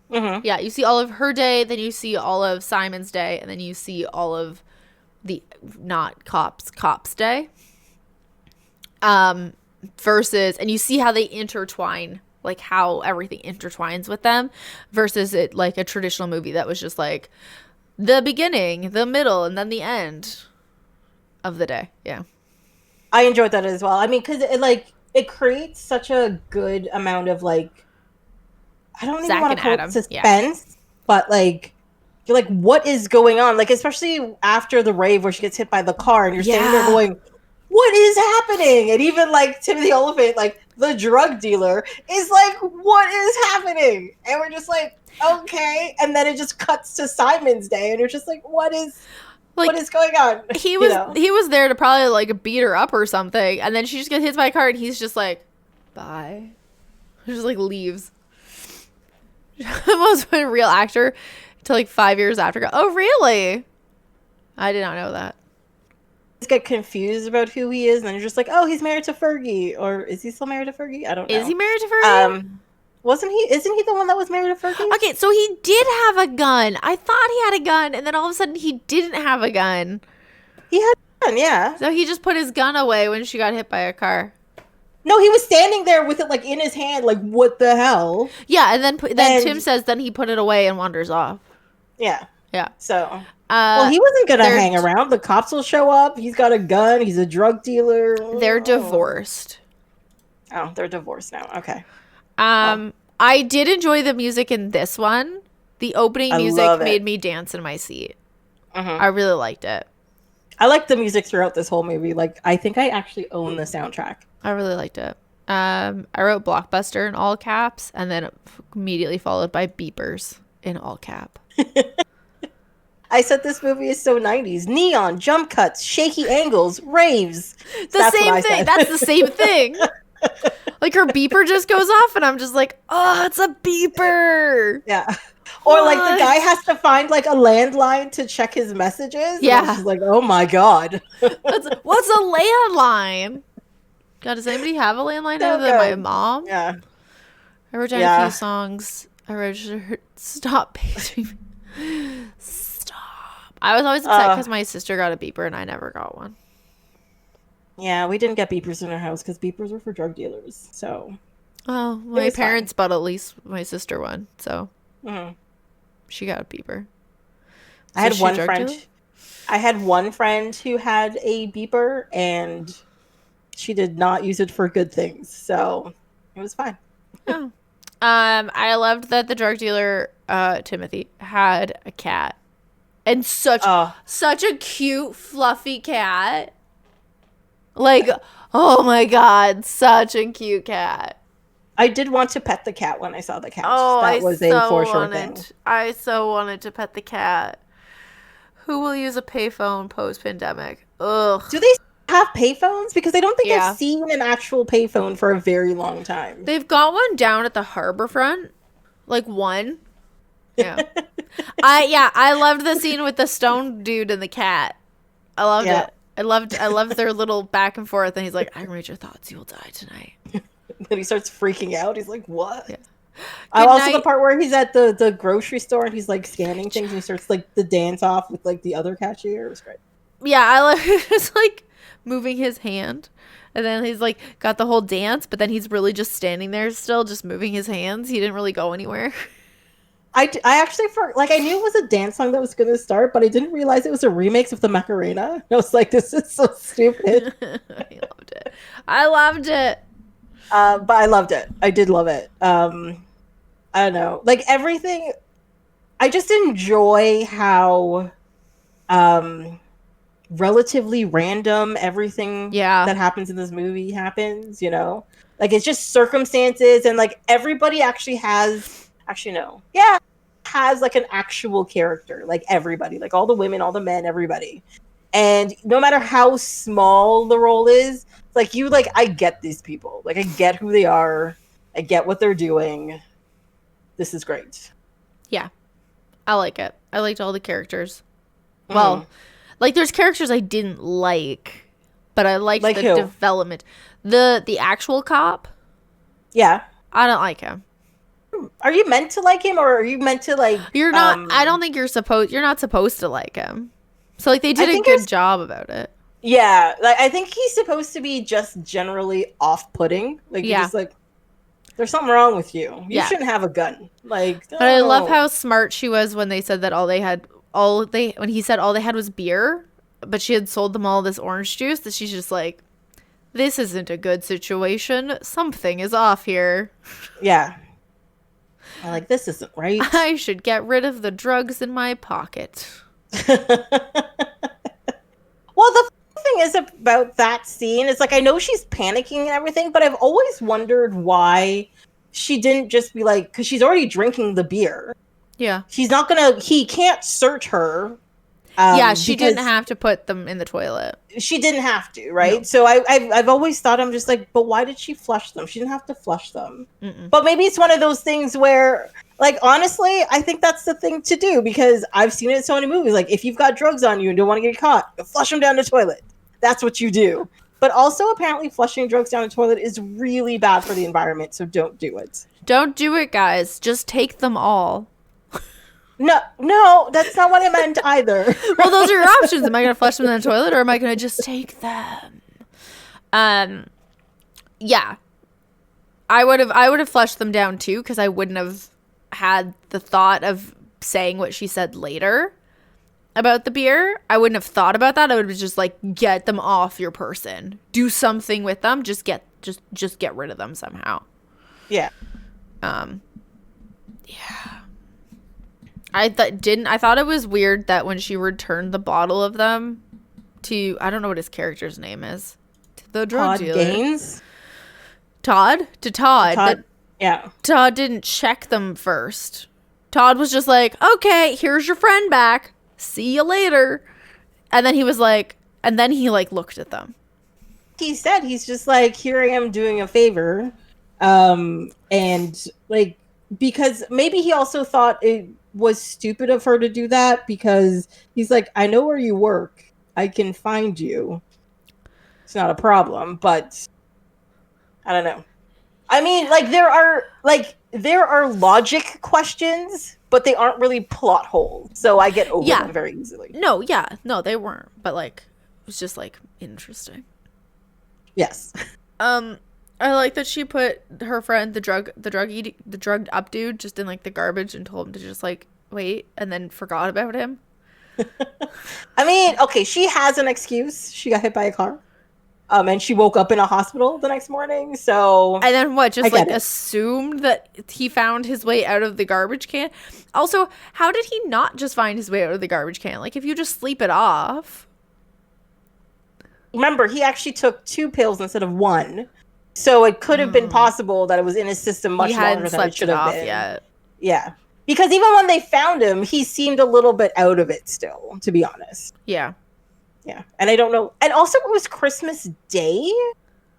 S2: Yeah, you see all of her day, then you see all of Simon's day, and then you see all of the not cops day. Versus, and you see how they intertwine, how everything intertwines with them, versus it a traditional movie that was just the beginning, the middle, and then the end of the day. Yeah.
S1: I enjoyed that as well. I mean, because it creates such a good amount of I don't even want to call it suspense, but you're what is going on? Especially after the rave where she gets hit by the car, and you're standing there going, what is happening? And even Timothy Olyphant, the drug dealer, is what is happening? And we're just okay. And then it just cuts to Simon's day, and you're just what is going on?
S2: He was there to probably beat her up or something, and then she just gets hit by a car, and he's just bye. He just leaves. Almost a real actor to 5 years after. Oh, really? I did not know that.
S1: Get confused about who he is, and then you're just oh, he's married to Fergie, or is he still married to Fergie? I don't know.
S2: Is he married to Fergie?
S1: Isn't he the one that was married to Fergie?
S2: Okay, so he did have a gun. I thought he had a gun, and then all of a sudden he didn't have a gun.
S1: He had a gun, yeah.
S2: So he just put his gun away when she got hit by a car.
S1: No, he was standing there with it in his hand, what the hell?
S2: Yeah, and then Tim says then he put it away and wanders off.
S1: Yeah.
S2: Yeah.
S1: So well, he wasn't gonna hang around. The cops will show up. He's got a gun. He's a drug dealer.
S2: They're divorced.
S1: Oh, they're divorced now. Okay.
S2: I did enjoy the music in this one. The opening music made me dance in my seat. I really liked it.
S1: I liked the music throughout this whole movie. I think I actually own the soundtrack.
S2: I really liked it. I wrote Blockbuster in all caps, and then immediately followed by beepers in all cap.
S1: I said this movie is so 90s. Neon, jump cuts, shaky angles, raves.
S2: The same thing. That's the same thing. Like her beeper just goes off and I'm just like, oh, it's a beeper.
S1: Yeah. Or like the guy has to find like a landline to check his messages.
S2: Yeah.
S1: She's like, oh my God.
S2: What's a landline? God, does anybody have a landline other than my mom?
S1: Yeah.
S2: I wrote down a few songs. I wrote, stop paging me. Stop. I was always upset because my sister got a beeper and I never got one.
S1: Yeah, we didn't get beepers in our house because beepers were for drug dealers. So.
S2: Oh, my parents bought at least my sister one. So.
S1: Mm-hmm.
S2: She got a beeper.
S1: I had one friend. I had one friend who had a beeper, and she did not use it for good things, so it was fine.
S2: Oh. I loved that the drug dealer, Timothy, had a cat, and such a cute, fluffy cat. Like, oh my God, such a cute cat.
S1: I did want to pet the cat when I saw the cat. Oh, that was a for sure thing.
S2: I so wanted to pet the cat. Who will use a payphone post-pandemic? Ugh.
S1: Do they have payphones? Because I don't think I've seen an actual payphone for a very long time.
S2: They've got one down at the harbor front. Like one. Yeah. I loved the scene with the stone dude and the cat. I loved it. I loved their little back and forth, and he's like, I can read your thoughts, you will die tonight.
S1: Then he starts freaking out. He's like, what? Yeah.
S2: Also
S1: the part where he's at the grocery store and he's like scanning things and he starts like the dance off with like the other cashier. It was great.
S2: Yeah, I love just like moving his hand. And then he's like got the whole dance, but then he's really just standing there still, just moving his hands. He didn't really go anywhere.
S1: I actually, I knew it was a dance song that was going to start, but I didn't realize it was a remix of the Macarena. I was like, this is so stupid.
S2: I loved it.
S1: But I loved it. I did love it. I don't know. Like everything, I just enjoy how relatively random everything that happens in this movie happens, you know? Like it's just circumstances and like everybody actually has like an actual character. Like everybody, like all the women, all the men, everybody. And no matter how small the role is, like I get these people. Like I get who they are. I get what they're doing. This is great.
S2: Yeah. I like it. I liked all the characters. Well, like there's characters I didn't like, but I liked the development. The actual cop?
S1: Yeah.
S2: I don't like him.
S1: Are you meant to like him or are you meant to like
S2: You're not I don't think you're not supposed to like him. So like they did a good job about it.
S1: Yeah, like I think he's supposed to be just generally off-putting. Like you're just like, there's something wrong with you. You shouldn't have a gun. Like,
S2: but I love how smart she was when they said that when he said all they had was beer, but she had sold them all this orange juice. That she's just like, this isn't a good situation. Something is off here.
S1: Yeah. I'm like, this isn't right.
S2: I should get rid of the drugs in my pocket.
S1: Well, the thing is about that scene is like I know she's panicking and everything, but I've always wondered why she didn't just be like, because she's already drinking the beer.
S2: Yeah,
S1: he can't search her.
S2: She didn't have to put them in the toilet.
S1: She didn't have to, right? No. So I've always thought, I'm just like, but why did she flush them? She didn't have to flush them. Mm-mm. But maybe it's one of those things where, like, honestly, I think that's the thing to do because I've seen it in so many movies. Like, if you've got drugs on you and don't want to get caught, flush them down the toilet. That's what you do. But also, apparently, flushing drugs down the toilet is really bad for the environment, so don't do it.
S2: Don't do it, guys. Just take them all.
S1: No, that's not what I meant either.
S2: Well, those are your options. Am I going to flush them in the toilet or am I going to just take them? Yeah. I would have flushed them down too because I wouldn't have had the thought of saying what she said later about the beer. I wouldn't have thought about that. I would have just like, get them off your person. Do something with them. Just get rid of them somehow.
S1: Yeah.
S2: Yeah. I thought it was weird that when she returned the bottle of them to, I don't know what his character's name is, to the drug dealer.
S1: Gaines?
S2: Todd? To Todd.
S1: Yeah.
S2: Todd didn't check them first. Todd was just like, okay, here's your friend back. see you later. And then he was like, and then he like looked at them.
S1: He said he's just like, here I am doing a favor. And like, because maybe he also thought it was stupid of her to do that, because he's like, I know where you work. I can find you. It's not a problem, but I don't know. I mean, like, there are logic questions, but they aren't really plot holes. So I get over them very easily.
S2: No, they weren't. But like, it was just like interesting.
S1: Yes.
S2: I like that she put her friend, the drugged up dude, just in like the garbage and told him to just like wait, and then forgot about him.
S1: I mean, okay, she has an excuse. She got hit by a car. And she woke up in a hospital the next morning, so...
S2: And then what, just like assumed that he found his way out of the garbage can? Also, how did he not just find his way out of the garbage can? Like, if you just sleep it off...
S1: Remember, he actually took 2 pills instead of 1. So it could have been possible that it was in his system much longer than it should have been. Yet. Yeah. Because even when they found him, he seemed a little bit out of it still, to be honest.
S2: Yeah.
S1: Yeah, and I don't know. And also, it was Christmas Day.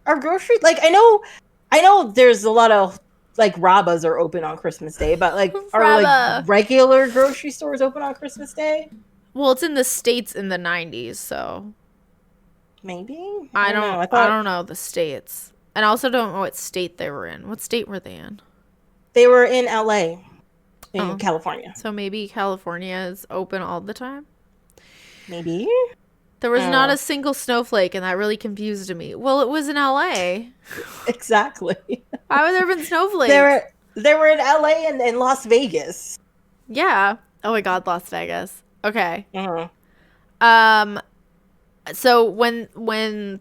S1: Our grocery, like, I know, there's a lot of like Rabas are open on Christmas Day, but like, are like regular grocery stores open on Christmas Day?
S2: Well, it's in the States in the 90s, so
S1: maybe
S2: I don't know the states, and I also don't know what state they were in. What state were they in?
S1: They were in LA, in California.
S2: So maybe California is open all the time.
S1: Maybe.
S2: There was not a single snowflake, and that really confused me. Well, it was in LA.
S1: Exactly.
S2: Why would there have been snowflakes?
S1: They were in LA and in Las Vegas.
S2: Yeah. Oh my God, Las Vegas. Okay.
S1: Mm-hmm.
S2: So when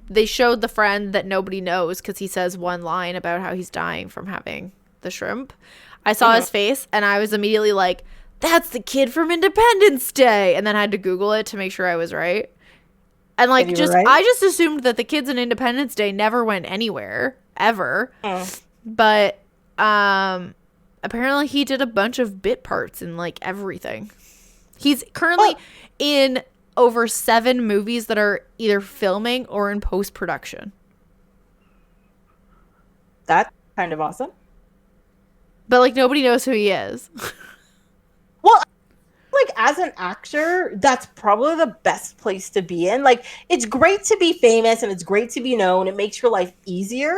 S2: they showed the friend that nobody knows, because he says one line about how he's dying from having the shrimp, I saw his face, and I was immediately like, that's the kid from Independence Day. And then I had to Google it to make sure I was right. And like, I just assumed that the kids in Independence Day never went anywhere ever. But apparently he did a bunch of bit parts in like everything. He's currently in over 7 movies that are either filming or in post-production.
S1: That's kind of awesome.
S2: But like, nobody knows who he is.
S1: Well, like, as an actor, that's probably the best place to be in. Like, it's great to be famous and it's great to be known. It makes your life easier.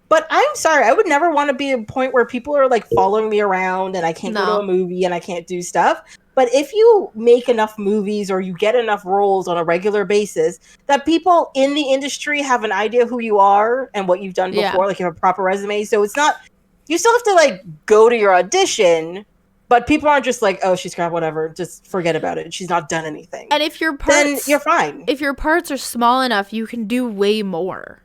S1: But I'm sorry, I would never want to be at a point where people are like following me around and I can't go to a movie and I can't do stuff. But if you make enough movies or you get enough roles on a regular basis, that people in the industry have an idea who you are and what you've done before, like you have a proper resume. So it's not, you still have to like go to your audition. But people aren't just like, oh, she's crap, whatever. Just forget about it. She's not done anything.
S2: And if your parts,
S1: then you're fine.
S2: If your parts are small enough, you can do way more.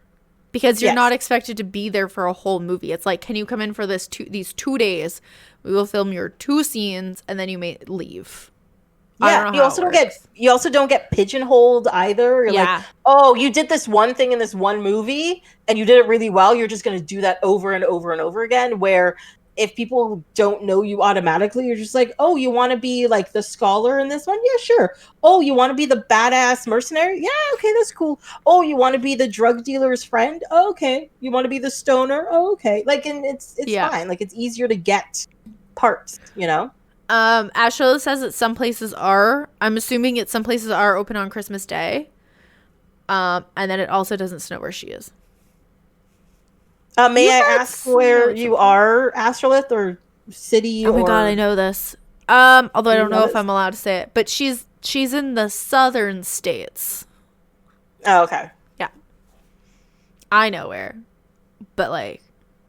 S2: Because you're not expected to be there for a whole movie. It's like, can you come in for these 2 days? We will film your 2 scenes, and then you may leave.
S1: Yeah, you also don't get pigeonholed either. You're like, oh, you did this one thing in this one movie, and you did it really well. You're just going to do that over and over and over again. Where if people don't know you automatically, you're just like, oh, you want to be like the scholar in this one? Yeah, sure. Oh, you want to be the badass mercenary? Yeah, okay, that's cool. Oh, you want to be the drug dealer's friend? Oh, okay. You want to be the stoner? Oh, okay. Like, and it's fine. Like, it's easier to get parts, you know?
S2: Ashley says that some places are, I'm assuming some places are open on Christmas Day. And then it also doesn't snow where she is.
S1: May I ask where you are, Astrolith, or city?
S2: Oh my God, I know this. Although I don't know if I'm allowed to say it, but she's in the southern states.
S1: Oh, okay.
S2: Yeah. I know where, but like,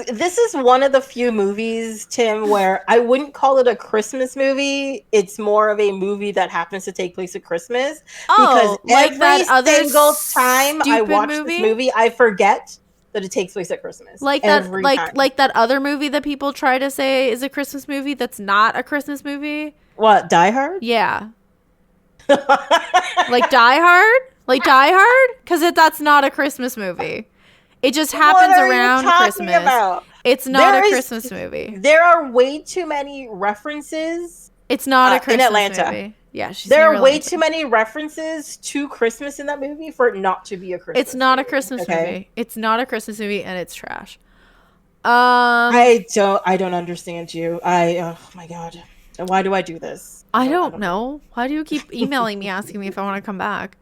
S1: this is one of the few movies, Tim, where I wouldn't call it a Christmas movie. It's more of a movie that happens to take place at Christmas.
S2: Oh,
S1: because
S2: like that
S1: single time I watch
S2: this
S1: movie, I forget that it takes place at Christmas.
S2: Like that, like that other movie that people try to say is a Christmas movie that's not a Christmas movie.
S1: What, Die Hard?
S2: Yeah. Like Die Hard? Like Die Hard? Because that's not a Christmas movie. It just happens around Christmas.
S1: About?
S2: It's not a Christmas movie.
S1: There are way too many references.
S2: It's not a Christmas
S1: in Atlanta.
S2: movie. Yeah, she's
S1: there are way
S2: laughing.
S1: too many references to Christmas in that movie for it not to be a Christmas.
S2: It's not
S1: movie,
S2: a Christmas movie. It's not a Christmas movie, and it's trash.
S1: I don't understand you. Oh my god, why do I do this?
S2: I don't know. Why do you keep emailing me asking me if I want to come back?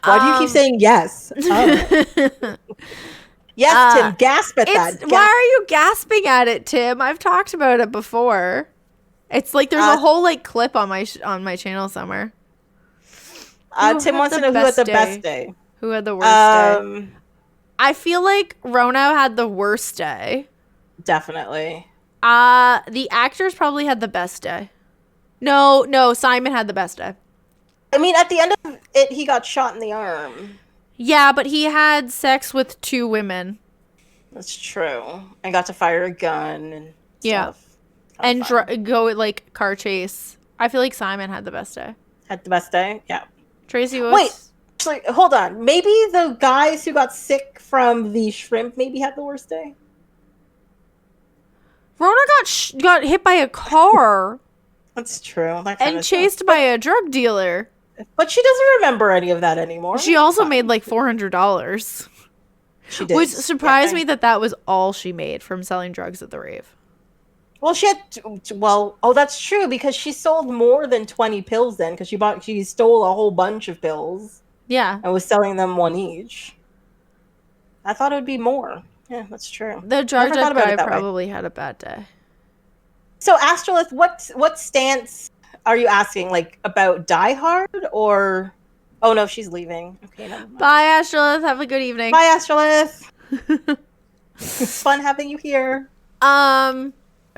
S1: Why do you keep saying yes? Oh. Yes, Tim, gasp at that.
S2: Why are you gasping at it, Tim? I've talked about it before. It's like there's a whole like clip on my channel somewhere.
S1: Tim wants to know who had the best day.
S2: Who had the worst day? I feel like Rona had the worst day.
S1: Definitely.
S2: The actors probably had the best day. No, Simon had the best day.
S1: I mean, at the end of it, he got shot in the arm.
S2: Yeah, but he had sex with 2 women.
S1: That's true. I got to fire a gun and stuff.
S2: And go like car chase. I feel like Simon had the best day.
S1: Had the best day? Yeah.
S2: Tracy was...
S1: Wait, actually, hold on. Maybe the guys who got sick from the shrimp maybe had the worst day?
S2: Rona got hit by a car.
S1: That's true.
S2: And chased by a drug dealer.
S1: But she doesn't remember any of that anymore.
S2: She also made like $400.
S1: She did.
S2: Which surprised me that was all she made from selling drugs at the rave.
S1: Well, that's true because she sold more than 20 pills then because she stole a whole bunch of pills.
S2: Yeah.
S1: And was selling them one each. I thought it would be more. Yeah, that's true.
S2: The drug guy probably had a bad day. So,
S1: Astrolith, what stance are you asking? Like, about Die Hard or... Oh, no, she's leaving. Okay, never mind.
S2: Bye, Astrolith. Have a good evening.
S1: Bye, Astrolith. It's fun having you here.
S2: I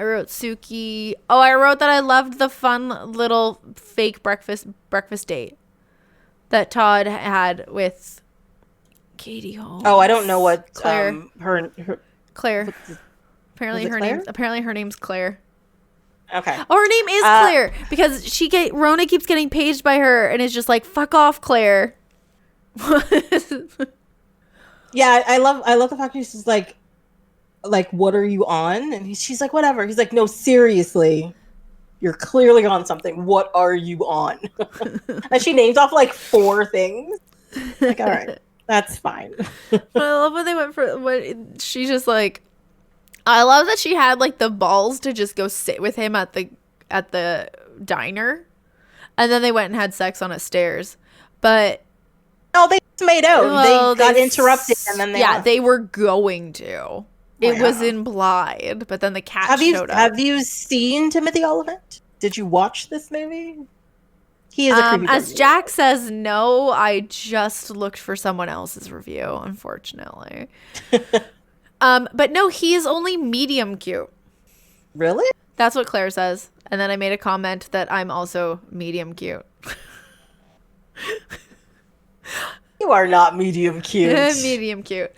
S2: wrote Suki. Oh, I wrote that I loved the fun little fake breakfast date that Todd had with Katie Holmes.
S1: Oh, I don't know what
S2: Claire. Claire.
S1: Claire?
S2: Apparently her name's Claire.
S1: Okay.
S2: Oh, her name is Claire because Rona keeps getting paged by her and is just like, "Fuck off, Claire."
S1: Yeah, I love the fact she's like, what are you on? And she's like, whatever. He's like, no, seriously, you're clearly on something. What are you on? And she names off like 4 things. Like, all right, that's fine.
S2: But I love when they went for what she's just like. I love that she had like the balls to just go sit with him at the diner, and then they went and had sex on his stairs. But
S1: they just made out. They got interrupted, and then
S2: they were going to. It was implied, but then the cat showed up.
S1: Have you seen Timothy Olyphant? Did you watch this movie? He is a creepy
S2: as Jack says, no. I just looked for someone else's review, unfortunately. But no, he is only medium cute.
S1: Really?
S2: That's what Claire says. And then I made a comment that I'm also medium cute.
S1: You are not medium cute.
S2: Medium cute.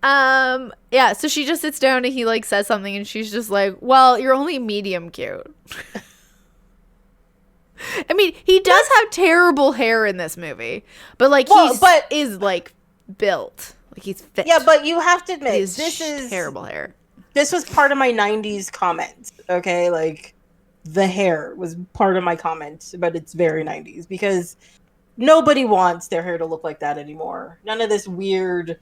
S2: Yeah, so she just sits down and he like says something and she's just like, well, you're only medium cute. I mean, he does have terrible hair in this movie, but like is like built. Like he's fit.
S1: Yeah, but you have to admit,
S2: this is terrible hair.
S1: This was part of my 90s comment, okay? Like, the hair was part of my comment, but it's very 90s because nobody wants their hair to look like that anymore. None of this weird,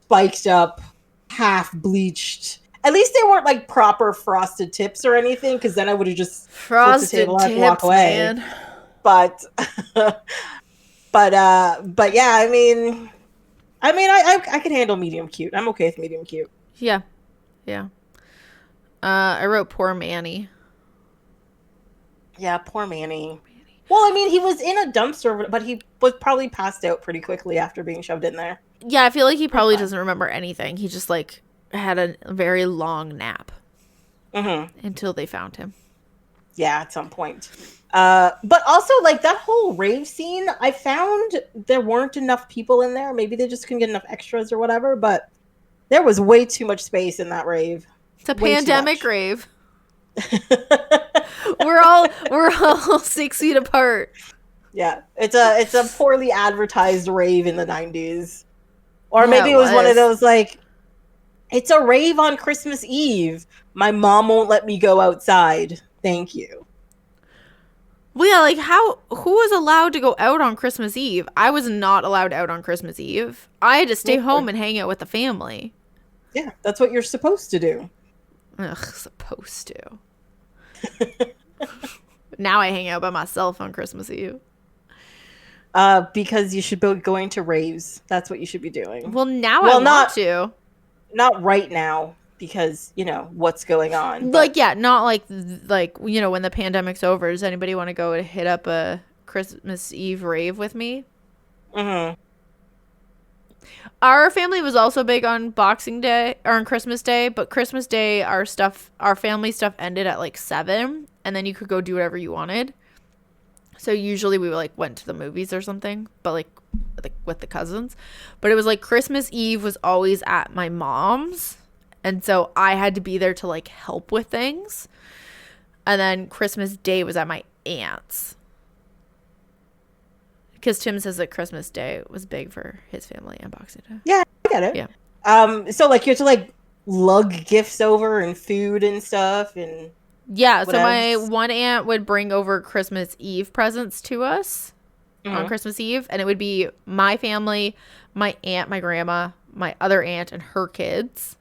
S1: spiked up, half bleached. At least they weren't like proper frosted tips or anything, because then I would have just
S2: frosted the table
S1: tips, and walk away. Man. But yeah, I mean, I can handle medium cute. I'm okay with medium cute.
S2: Yeah. I wrote poor Manny.
S1: Yeah, poor Manny. Well, I mean, he was in a dumpster, but he was probably passed out pretty quickly after being shoved in there.
S2: Yeah, I feel like he probably doesn't remember anything. He just like had a very long nap until they found him.
S1: Yeah, at some point. But also, like, that whole rave scene, I found there weren't enough people in there. Maybe they just couldn't get enough extras or whatever, but there was way too much space in that rave.
S2: It's a pandemic rave. We're all 6 feet apart.
S1: Yeah, it's a poorly advertised rave in the 90s. Or maybe it was one of those, like, it's a rave on Christmas Eve. My mom won't let me go outside. Thank you.
S2: Well, yeah, like who was allowed to go out on Christmas Eve? I was not allowed out on Christmas Eve. I had to stay home and hang out with the family.
S1: Yeah, that's what you're supposed to do.
S2: Ugh, supposed to. Now I hang out by myself on Christmas Eve.
S1: Because you should be going to raves. That's what you should be doing.
S2: Well, now I want to.
S1: Not right now, because, you know, what's going on.
S2: But. Like, yeah, not like, you know, when the pandemic's over, does anybody want to go and hit up a Christmas Eve rave with me?
S1: Mm-hmm.
S2: Our family was also big on Boxing Day, or on Christmas Day, but Christmas Day, our family stuff ended at like 7, and then you could go do whatever you wanted. So usually we like went to the movies or something, but like with the cousins. But it was like Christmas Eve was always at my mom's, and so I had to be there to like help with things. And then Christmas Day was at my aunt's. Because Tim says that Christmas Day was big for his family and Boxing Day.
S1: Yeah, I get it.
S2: Yeah.
S1: So like you have to like lug gifts over and food and stuff and.
S2: Yeah, so my one aunt would bring over Christmas Eve presents to us on Christmas Eve, and it would be my family, my aunt, my grandma, my other aunt, and her kids.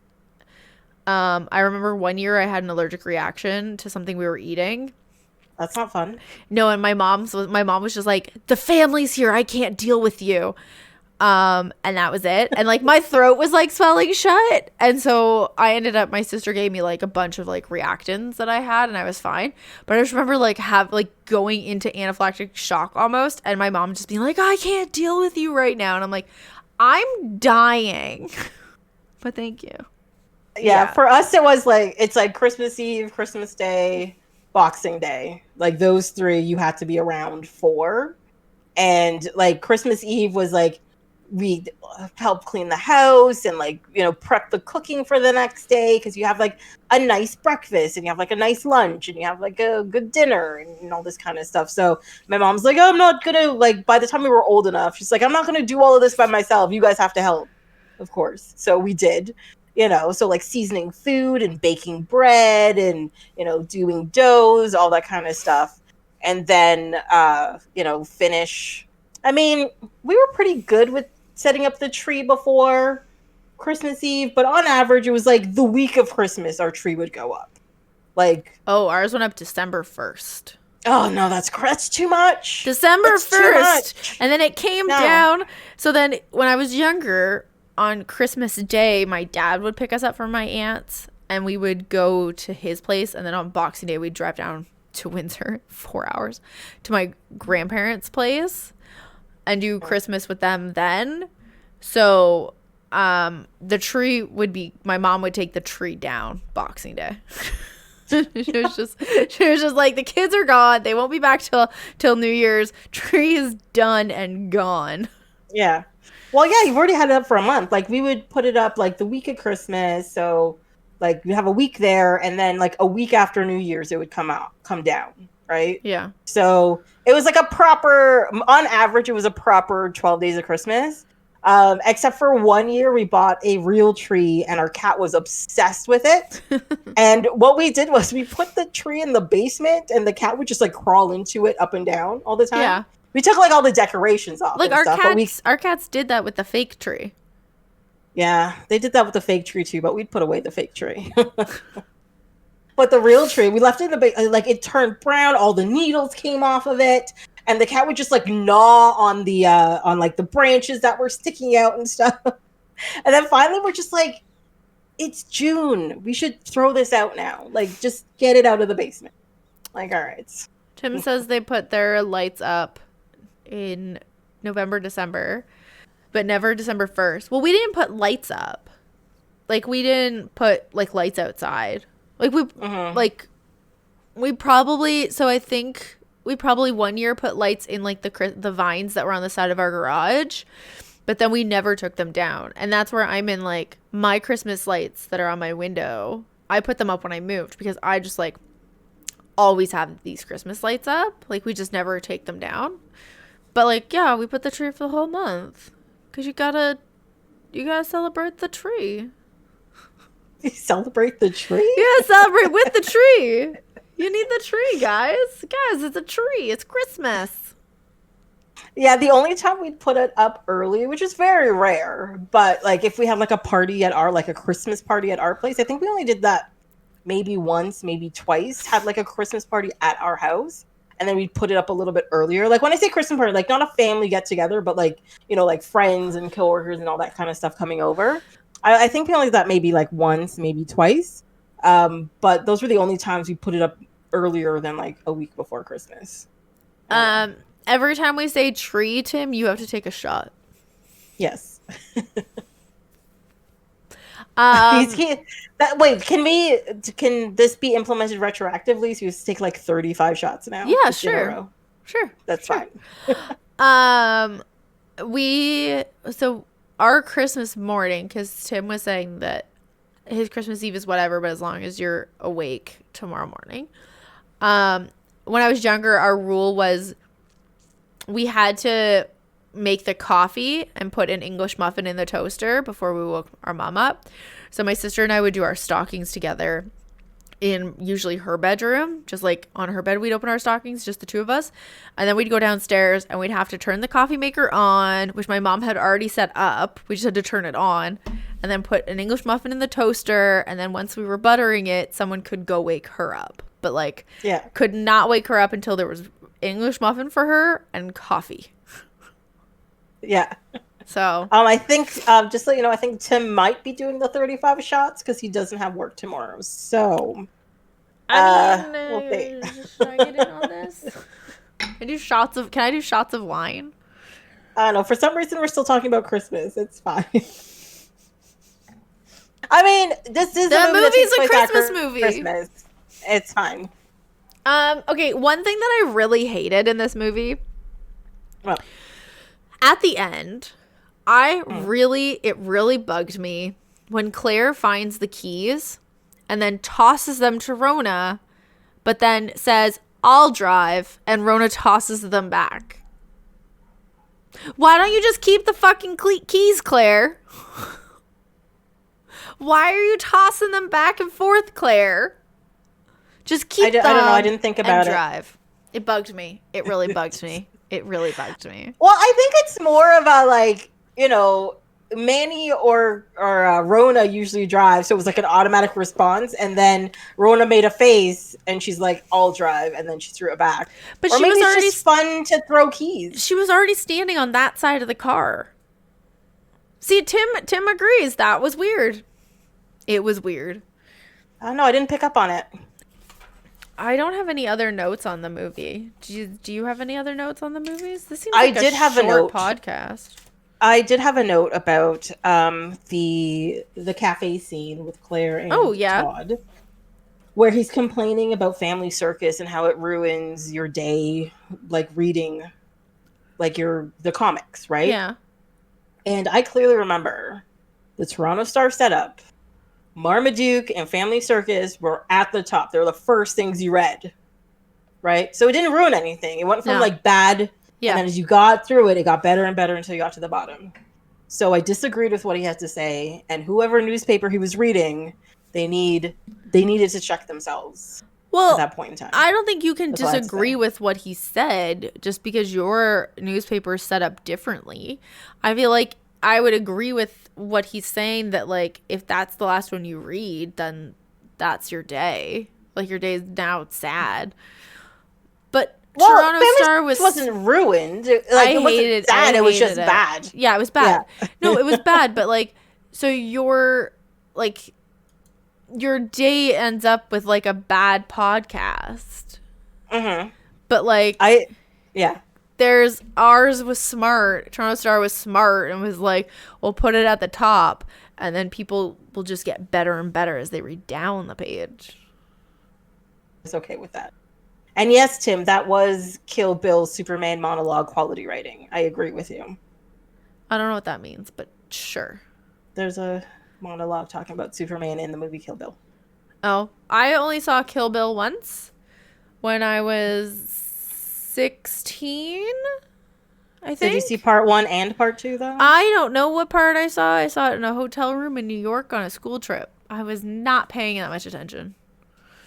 S2: I remember one year I had an allergic reaction to something we were eating.
S1: That's not fun.
S2: No, and my mom was just like, the family's here, I can't deal with you. And that was it. And like my throat was like swelling shut. And so my sister gave me like a bunch of like reactants that I had, and I was fine. But I just remember like going into anaphylactic shock almost, and my mom just being like, I can't deal with you right now. And I'm like, I'm dying. But thank you.
S1: Yeah, for us it was like, it's like Christmas Eve, Christmas Day, Boxing Day. Like those 3 you had to be around for. And like Christmas Eve was like, we help clean the house and like, you know, prep the cooking for the next day, because you have like a nice breakfast and you have like a nice lunch and you have like a good dinner and all this kind of stuff. So my mom's like, I'm not gonna, like, by the time we were old enough, she's like, I'm not gonna do all of this by myself, you guys have to help. Of course. So we did, you know, so like seasoning food and baking bread and, you know, doing doughs, all that kind of stuff. And then you know, finish. I mean, we were pretty good with setting up the tree before Christmas Eve, but on average it was like the week of Christmas our tree would go up. Like,
S2: oh, ours went up December 1st.
S1: Oh no, that's too much.
S2: December 1st. And then it came down. So then when I was younger, on Christmas Day, my dad would pick us up from my aunt's and we would go to his place, and then on Boxing Day we'd drive down to Windsor 4 hours to my grandparents' place and do Christmas with them then. So the tree would be, my mom would take the tree down Boxing Day. she was just like, the kids are gone, they won't be back till New Year's, tree is done and gone.
S1: Yeah, well, yeah, you've already had it up for a month. Like we would put it up like the week of Christmas, so like you have a week there, and then like a week after New Year's it would come down, right?
S2: Yeah.
S1: So it was like a proper, on average, it was a proper 12 days of Christmas. Except for one year we bought a real tree and our cat was obsessed with it. And what we did was we put the tree in the basement and the cat would just like crawl into it up and down all the time. Yeah. We took like all the decorations off.
S2: Like our cats did that with the fake tree.
S1: Yeah, they did that with the fake tree too, but we'd put away the fake tree. But the real tree, we left it in the like it turned brown, all the needles came off of it, and the cat would just like gnaw on the on like the branches that were sticking out and stuff. And then finally we're just like, it's June, we should throw this out now. Like, just get it out of the basement. Like, all right.
S2: Tim says they put their lights up in November, December, but never December 1st. Well, we didn't put lights up. Like, we didn't put like lights outside. Like we probably, so I think we probably one year put lights in like the vines that were on the side of our garage, but then we never took them down. And that's where I'm in like my Christmas lights that are on my window. I put them up when I moved because I just like always have these Christmas lights up. Like we just never take them down. But like, yeah, we put the tree for the whole month because you gotta celebrate the tree.
S1: You celebrate the tree?
S2: Yeah, celebrate with the tree. You need the tree, guys. Guys, it's a tree. It's Christmas.
S1: Yeah, the only time we'd put it up early, which is very rare, but like if we have like a party at like a Christmas party at our place, I think we only did that maybe once, maybe twice, had like a Christmas party at our house. And then we'd put it up a little bit earlier. Like when I say Christmas party, like not a family get together, but like, you know, like friends and coworkers and all that kind of stuff coming over. I think we only did that maybe like once, maybe twice. But those were the only times we put it up earlier than like a week before Christmas.
S2: Every time we say tree, Tim, you have to take a shot.
S1: Yes. Wait, can this be implemented retroactively? So you take like 35 shots now?
S2: Yeah, sure.
S1: That's fine.
S2: So our Christmas morning, because Tim was saying that his Christmas Eve is whatever, but as long as you're awake tomorrow morning. When I was younger, our rule was we had to make the coffee and put an English muffin in the toaster before we woke our mom up. So my sister and I would do our stockings together in usually her bedroom. Just like on her bed, we'd open our stockings, just the two of us. And then we'd go downstairs and we'd have to turn the coffee maker on, which my mom had already set up. We just had to turn it on and then put an English muffin in the toaster. And then once we were buttering it, someone could go wake her up. But like, could not wake her up until there was English muffin for her and coffee.
S1: Yeah.
S2: So
S1: I think just so you know, I think Tim might be doing the 35 shots because he doesn't have work tomorrow. So
S2: we'll see. Should I get in on this? Can I do shots of wine?
S1: I don't know. For some reason, we're still talking about Christmas. It's fine. I mean, this is
S2: the movie's a Christmas movie.
S1: Christmas. It's fine.
S2: Okay, one thing that I really hated in this movie.
S1: Well,
S2: at the end, it really bugged me when Claire finds the keys and then tosses them to Rona, but then says, "I'll drive," and Rona tosses them back. Why don't you just keep the fucking keys, Claire? Why are you tossing them back and forth, Claire? Just keep them.
S1: I don't know. I didn't think about
S2: drive. It bugged me. It really bugged me. It really bugged me.
S1: Well, I think it's more about like, you know, Manny or Rona usually drive, so it was like an automatic response, and then Rona made a face and she's like, "I'll drive," and then she threw it back.
S2: But
S1: or
S2: she
S1: maybe
S2: was already
S1: it's just fun to throw keys.
S2: She was already standing on that side of the car. See, Tim agrees. That was weird. It was weird.
S1: I don't know. I didn't pick up on it.
S2: I don't have any other notes on the movie. Do you have any other notes on the movies? This seems like a short podcast.
S1: I did have a note about the cafe scene with Claire and Todd, where he's complaining about Family Circus and how it ruins your day, like reading, like the comics, right?
S2: Yeah.
S1: And I clearly remember the Toronto Star setup. Marmaduke and Family Circus were at the top. They were the first things you read, right? So it didn't ruin anything. It went from like bad, and then as you got through it, it got better and better until you got to the bottom. So I disagreed with what he had to say, and whoever newspaper he was reading, they needed to check themselves. At that point in time,
S2: I don't think you can disagree with what he said just because your newspaper is set up differently. I feel like I would agree with what he's saying that, like, if that's the last one you read, then that's your day. Like, your day is now sad. But Toronto Star
S1: wasn't ruined. Like, it wasn't sad. It was just bad.
S2: Yeah, it was bad. Yeah. No, it was bad. But, like, so your day ends up with, like, a bad podcast. Mm-hmm. But, like... ours was smart. Toronto Star was smart and was like, we'll put it at the top, and then people will just get better and better as they read down the page.
S1: It's okay with that. And yes, Tim, that was Kill Bill's Superman monologue quality writing. I agree with you.
S2: I don't know what that means, but sure.
S1: There's a monologue talking about Superman in the movie Kill Bill.
S2: Oh, I only saw Kill Bill once when I was 16, I think.
S1: Did you see part 1 and part 2, though?
S2: I don't know what part I saw. I saw it in a hotel room in New York on a school trip. I was not paying that much attention.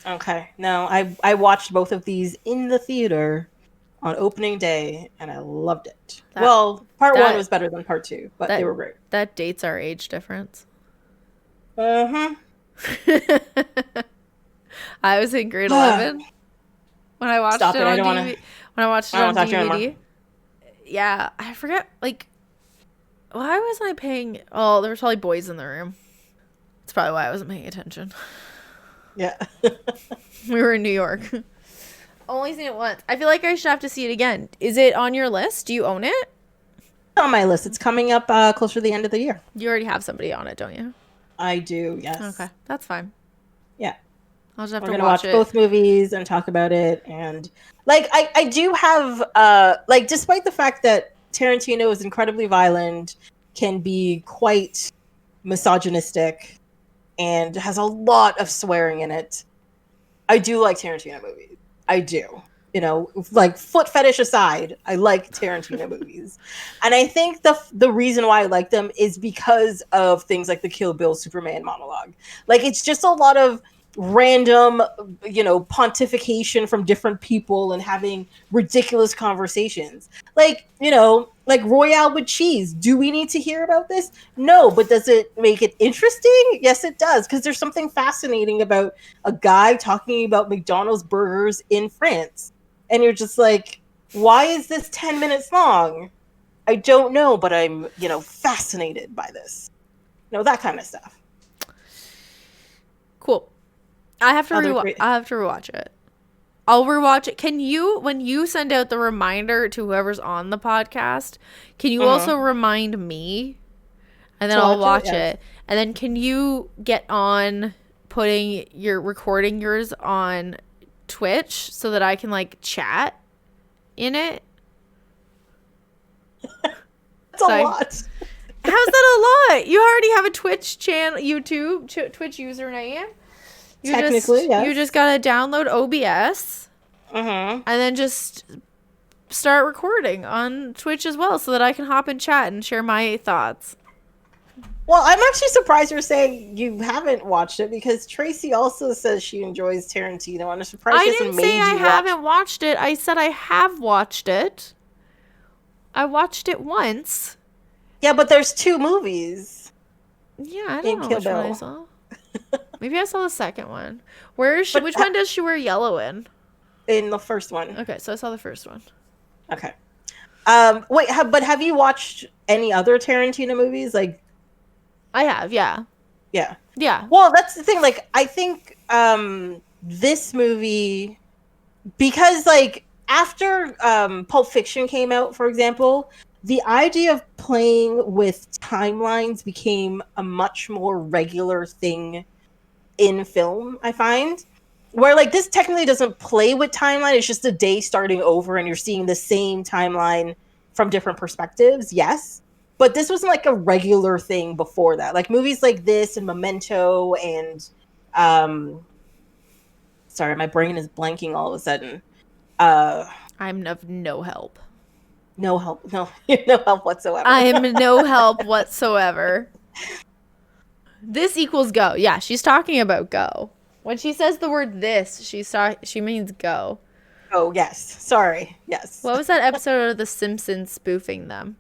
S1: Okay. No, I watched both of these in the theater on opening day, and I loved it. Part 1 was better than part 2, but they were great.
S2: That dates our age difference.
S1: Uh-huh.
S2: I was in grade 11 when I watched it on DVD. When I watched it on DVD. Yeah, I forget, like, why wasn't I paying... Oh, there was probably boys in the room. That's probably why I wasn't paying attention.
S1: Yeah.
S2: We were in New York. Only seen it once. I feel like I should have to see it again. Is it on your list? Do you own it?
S1: It's on my list. It's coming up closer to the end of the year.
S2: You already have somebody on it, don't you?
S1: I do, yes.
S2: Okay, that's fine.
S1: Yeah.
S2: I'll just have
S1: to
S2: watch it.
S1: Both movies and talk about it. And, like, I do have, like, despite the fact that Tarantino is incredibly violent, can be quite misogynistic, and has a lot of swearing in it, I do like Tarantino movies. I do. You know, like, foot fetish aside, I like Tarantino movies. And I think the reason why I like them is because of things like the Kill Bill Superman monologue. Like, it's just a lot of random, you know, pontification from different people and having ridiculous conversations. Like, you know, like Royale with cheese. Do we need to hear about this? No, but does it make it interesting? Yes, it does, because there's something fascinating about a guy talking about McDonald's burgers in France. And you're just like, why is this 10 minutes long? I don't know, but I'm, you know, fascinated by this. You know, that kind of stuff.
S2: Cool. I have to rewatch it. I'll rewatch it. Can you, when you send out the reminder to whoever's on the podcast, can you also remind me? And then I'll watch it. And then can you get on recording yours on Twitch so that I can, like, chat in it?
S1: That's a lot.
S2: How's that a lot? You already have a Twitch channel, Twitch username.
S1: Technically, yes.
S2: You just gotta download OBS and then just start recording on Twitch as well so that I can hop in chat and share my thoughts.
S1: Well, I'm actually surprised you're saying you haven't watched it, because Tracy also says she enjoys Tarantino, and I'm surprised
S2: I didn't say I haven't watched it. I said I have watched it. I watched it once.
S1: Yeah, but there's 2 movies.
S2: Yeah, I don't know which one I saw. Maybe I saw the second one. Which one does she wear yellow in?
S1: In the first one.
S2: Okay, so I saw the first one.
S1: Okay. Wait, but have you watched any other Tarantino movies? Like,
S2: I have, yeah.
S1: Yeah.
S2: Yeah.
S1: Well, that's the thing. Like, I think this movie, because, like, after Pulp Fiction came out, for example, the idea of playing with timelines became a much more regular thing in film, I find. Where, like, this technically doesn't play with timeline. It's just a day starting over and you're seeing the same timeline from different perspectives, yes. But this wasn't, like, a regular thing before that. Like, movies like this and Memento and... sorry, my brain is blanking all of a sudden.
S2: I'm of no help.
S1: No help. No, no help whatsoever.
S2: I am no help whatsoever. This equals go. Yeah, she's talking about go. When she says the word this, she means go.
S1: Oh, yes. Sorry. Yes.
S2: What was that episode of The Simpsons spoofing them?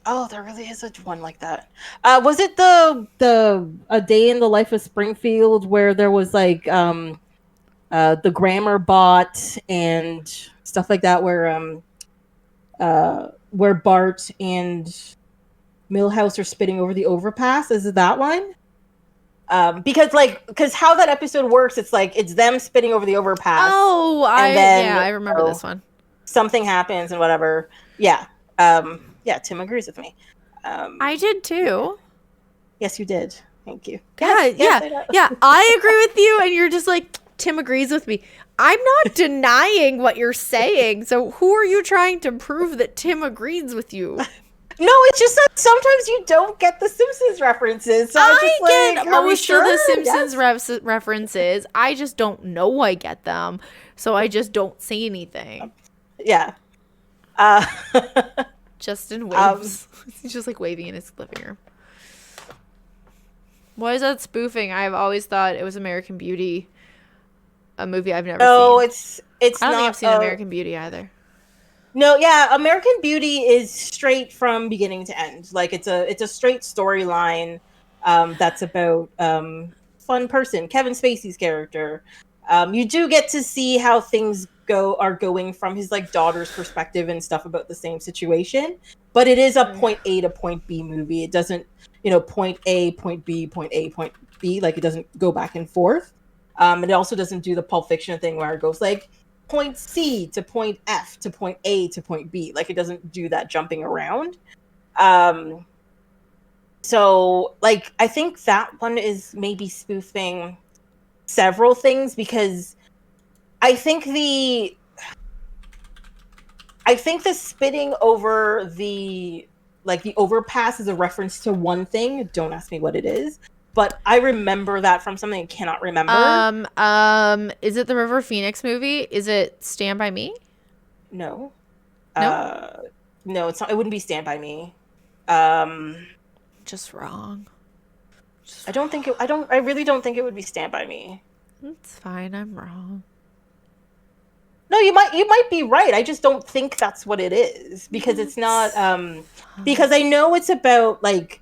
S1: Oh, there really is one like that. Was it the A Day in the Life of Springfield, where there was, like, the grammar bot and stuff like that, where Bart and Milhouse are spitting over the overpass? Is it that one? Because how that episode works, it's like it's them spitting over the overpass.
S2: Oh, I remember this one.
S1: Something happens and whatever. Yeah. Yeah, Tim agrees with me.
S2: I did too.
S1: Yes, you did. Thank you.
S2: Yeah, I agree with you, and you're just like, Tim agrees with me. I'm not denying what you're saying. So who are you trying to prove that Tim agrees with you?
S1: No, it's just that sometimes you don't get the Simpsons references. So
S2: I get most of the Simpsons references. I just don't know I get them. So I just don't say anything.
S1: Yeah.
S2: Justin waves. He's just like waving in his living room. What is that spoofing? I've always thought it was American Beauty a movie I've never
S1: seen. It's
S2: I don't
S1: not.
S2: think I've seen American Beauty either.
S1: No, yeah, American Beauty is straight from beginning to end. Like it's a straight storyline that's about fun person, Kevin Spacey's character. You do get to see how things are going from his like daughter's perspective and stuff about the same situation, but it is a point A to point B movie. It doesn't, point A, point B, point A, point B, like it doesn't go back and forth. It also doesn't do the Pulp Fiction thing where it goes like point C to point F to point A to point B. Like it doesn't do that jumping around. So like I think that one is maybe spoofing several things, because I think the spitting over the overpass is a reference to one thing. Don't ask me what it is, but I remember that from something I cannot remember.
S2: Is it the River Phoenix movie? Is it Stand By Me?
S1: No.
S2: No,
S1: it's not. It wouldn't be Stand By Me.
S2: Just wrong.
S1: I really don't think it would be Stand By Me.
S2: It's fine. I'm wrong.
S1: No, you might be right. I just don't think that's what it is, because it's not. Because I know it's about like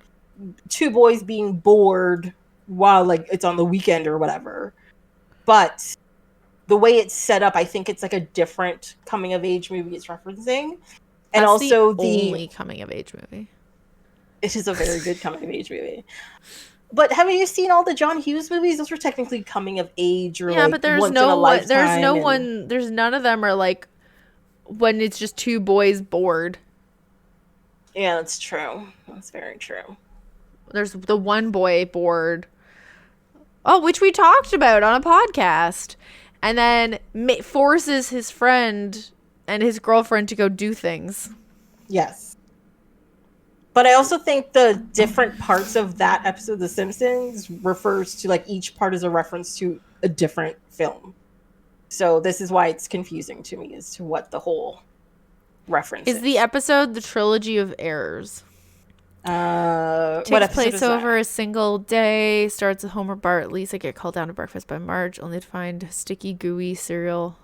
S1: two boys being bored while like it's on the weekend or whatever, but the way it's set up, I think it's like a different coming of age movie it's referencing, and
S2: that's
S1: also
S2: the only coming of age movie.
S1: It is a very good coming of age movie. But haven't you seen all the John Hughes movies? Those were technically coming of age, or
S2: yeah,
S1: like
S2: but there's
S1: once in a lifetime.
S2: There's none of them are like when it's just two boys bored.
S1: Yeah, that's true. That's very true.
S2: There's the one boy bored. Oh, which we talked about on a podcast, and then forces his friend and his girlfriend to go do things.
S1: Yes. But I also think the different parts of that episode of The Simpsons refers to, like, each part is a reference to a different film. So this is why it's confusing to me as to what the whole reference is.
S2: Is the episode The Trilogy of Errors? Takes place over a single day. Starts with Homer, Bart, Lisa get called down to breakfast by Marge, only to find sticky, gooey cereal.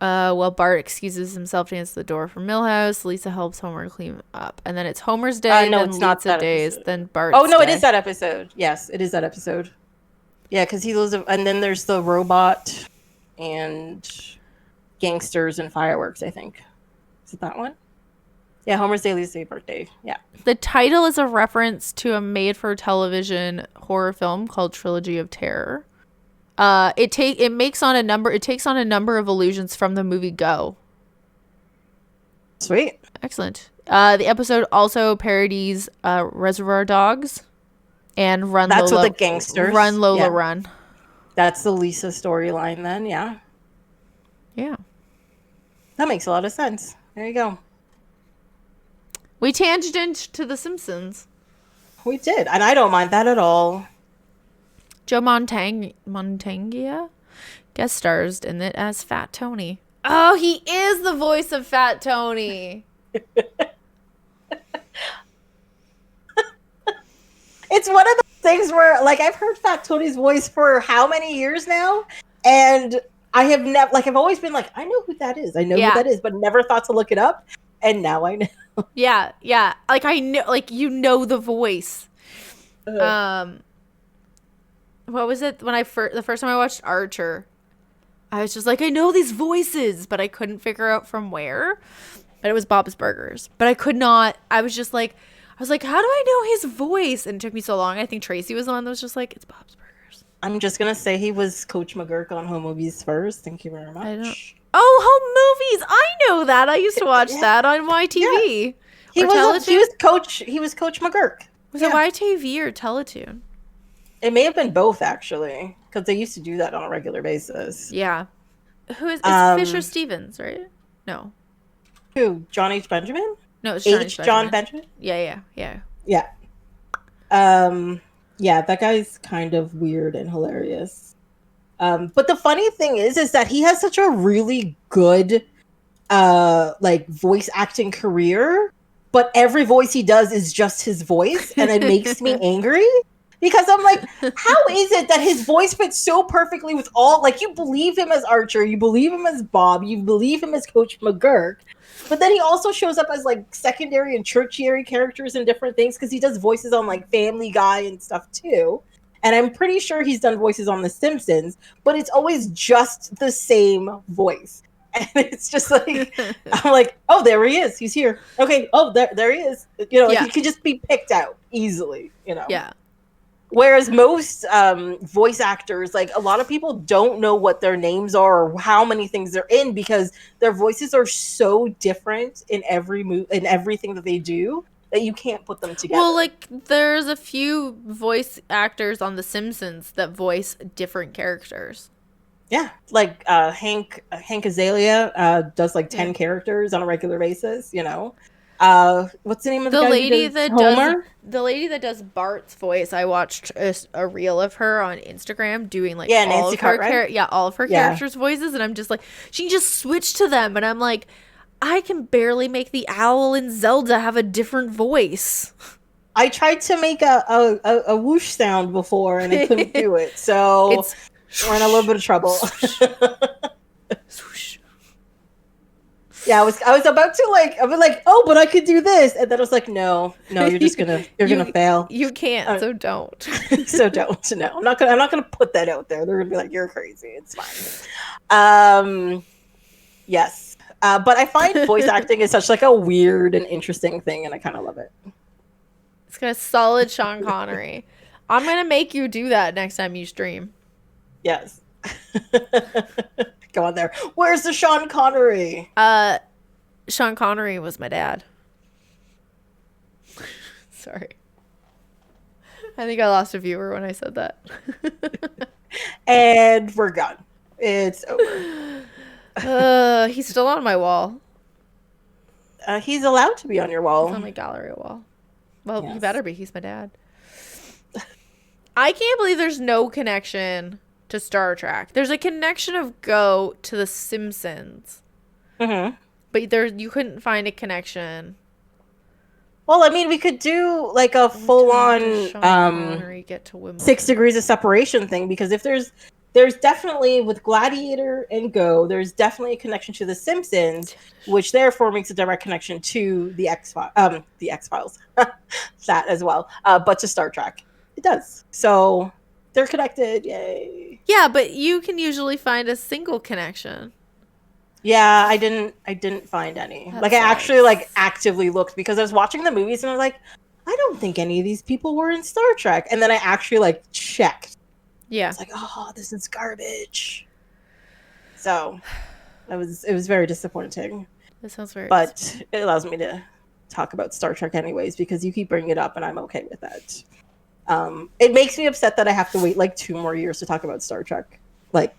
S2: While Bart excuses himself to answer the door for Milhouse, Lisa helps Homer clean up. And then it's Homer's day,
S1: no,
S2: then
S1: it's not that
S2: days,
S1: episode.
S2: then Bart's
S1: Oh, no,
S2: day.
S1: it is that episode. Yes, it is that episode. Yeah, because he lives... And then there's the robot and gangsters and fireworks, I think. Is it that one? Yeah, Homer's day, Lisa's birthday. Yeah.
S2: The title is a reference to a made-for-television horror film called Trilogy of Terror. It takes on a number of allusions from the movie Go.
S1: Sweet.
S2: Excellent. The episode also parodies Reservoir Dogs and Run
S1: That's
S2: Lola.
S1: what the gangsters.
S2: Run Lola Run.
S1: That's the Lisa storyline then, yeah.
S2: Yeah.
S1: That makes a lot of sense. There you go.
S2: We tangented to The Simpsons.
S1: We did, and I don't mind that at all.
S2: Joe Montagna guest stars in it as Fat Tony. Oh, he is the voice of Fat Tony.
S1: It's one of those things where, like, I've heard Fat Tony's voice for how many years now, and I have never, like, I've always been like, I know who that is. I know who that is, but never thought to look it up, and now I know.
S2: Yeah. Like, I know, like, you know the voice. What was it when the first time I watched Archer? I was just like, I know these voices, but I couldn't figure out from where. But it was Bob's Burgers. But I could not. I was like, how do I know his voice? And it took me so long. I think Tracy was the one that was just like, it's Bob's Burgers.
S1: I'm just gonna say he was Coach McGurk on Home Movies First. Thank you very much.
S2: Home Movies. I know that. I used to watch that on YTV.
S1: Yeah. He was Coach McGurk.
S2: Was it YTV or Teletoon?
S1: It may have been both, actually, because they used to do that on a regular basis.
S2: Yeah. Who is it's Fisher Stevens, right? No.
S1: Who? John H. Benjamin?
S2: No, it's
S1: John Benjamin?
S2: Yeah.
S1: Yeah, that guy's kind of weird and hilarious. But the funny thing is that he has such a really good voice acting career, but every voice he does is just his voice, and it makes me angry Because I'm like, how is it that his voice fits so perfectly with all, like, you believe him as Archer, you believe him as Bob, you believe him as Coach McGurk, but then he also shows up as, like, secondary and tertiary characters and different things, because he does voices on, like, Family Guy and stuff, too. And I'm pretty sure he's done voices on The Simpsons, but it's always just the same voice. And it's just like, I'm like, oh, there he is. He's here. Okay. Oh, there he is. You know, he could just be picked out easily, you know?
S2: Yeah.
S1: Whereas most voice actors, like, a lot of people don't know what their names are or how many things they're in, because their voices are so different in in everything that they do, that you can't put them together.
S2: Well, like, there's a few voice actors on The Simpsons that voice different characters.
S1: Yeah, like Hank Azaria does like 10 characters on a regular basis, you know. What's the name of the guy
S2: lady
S1: who does
S2: that
S1: Homer?
S2: The lady that does Bart's voice. I watched a reel of her on Instagram doing like
S1: Nancy Cartwright.
S2: all of her characters' voices, and I'm just like, she can just switch to them, and I'm like, I can barely make the owl in Zelda have a different voice. I
S1: tried to make a whoosh sound before, and I couldn't do it, so we're in a little bit of trouble. Yeah, I was about to I was like, oh, but I could do this, and then I was like, no, you're just gonna gonna fail.
S2: You can't, so don't.
S1: So don't. No, I'm not gonna put that out there. They're gonna be like, you're crazy. It's fine. Yes, but I find voice acting is such like a weird and interesting thing, and I kind of love it.
S2: It's got a solid Sean Connery. I'm gonna make you do that next time you stream.
S1: Yes. Go on there. Where's the Sean Connery?
S2: Sean Connery was my dad. Sorry. I think I lost a viewer when I said that.
S1: And we're gone. It's over.
S2: He's still on my wall.
S1: He's allowed to be on your wall.
S2: He's on my gallery wall. Well, yes. He better be. He's my dad. I can't believe there's no connection to Star Trek. There's a connection of Go to The Simpsons. Mm-hmm. But you couldn't find a connection.
S1: Well, I mean, we could do like a full-on 6 degrees of separation thing, because if there's definitely, with Gladiator and Go, there's definitely a connection to The Simpsons, which therefore makes a direct connection to the X-Files, that as well, but to Star Trek. It does. So they're connected. Yay.
S2: Yeah, but you can usually find a single connection.
S1: Yeah, I didn't find any. That I actually actively looked, because I was watching the movies and I was like, I don't think any of these people were in Star Trek. And then I actually checked.
S2: Yeah.
S1: It's like, oh, this is garbage. So it was very disappointing.
S2: That sounds very
S1: But it allows me to talk about Star Trek anyways, because you keep bringing it up and I'm okay with that. It makes me upset that I have to wait 2 more years to talk about Star Trek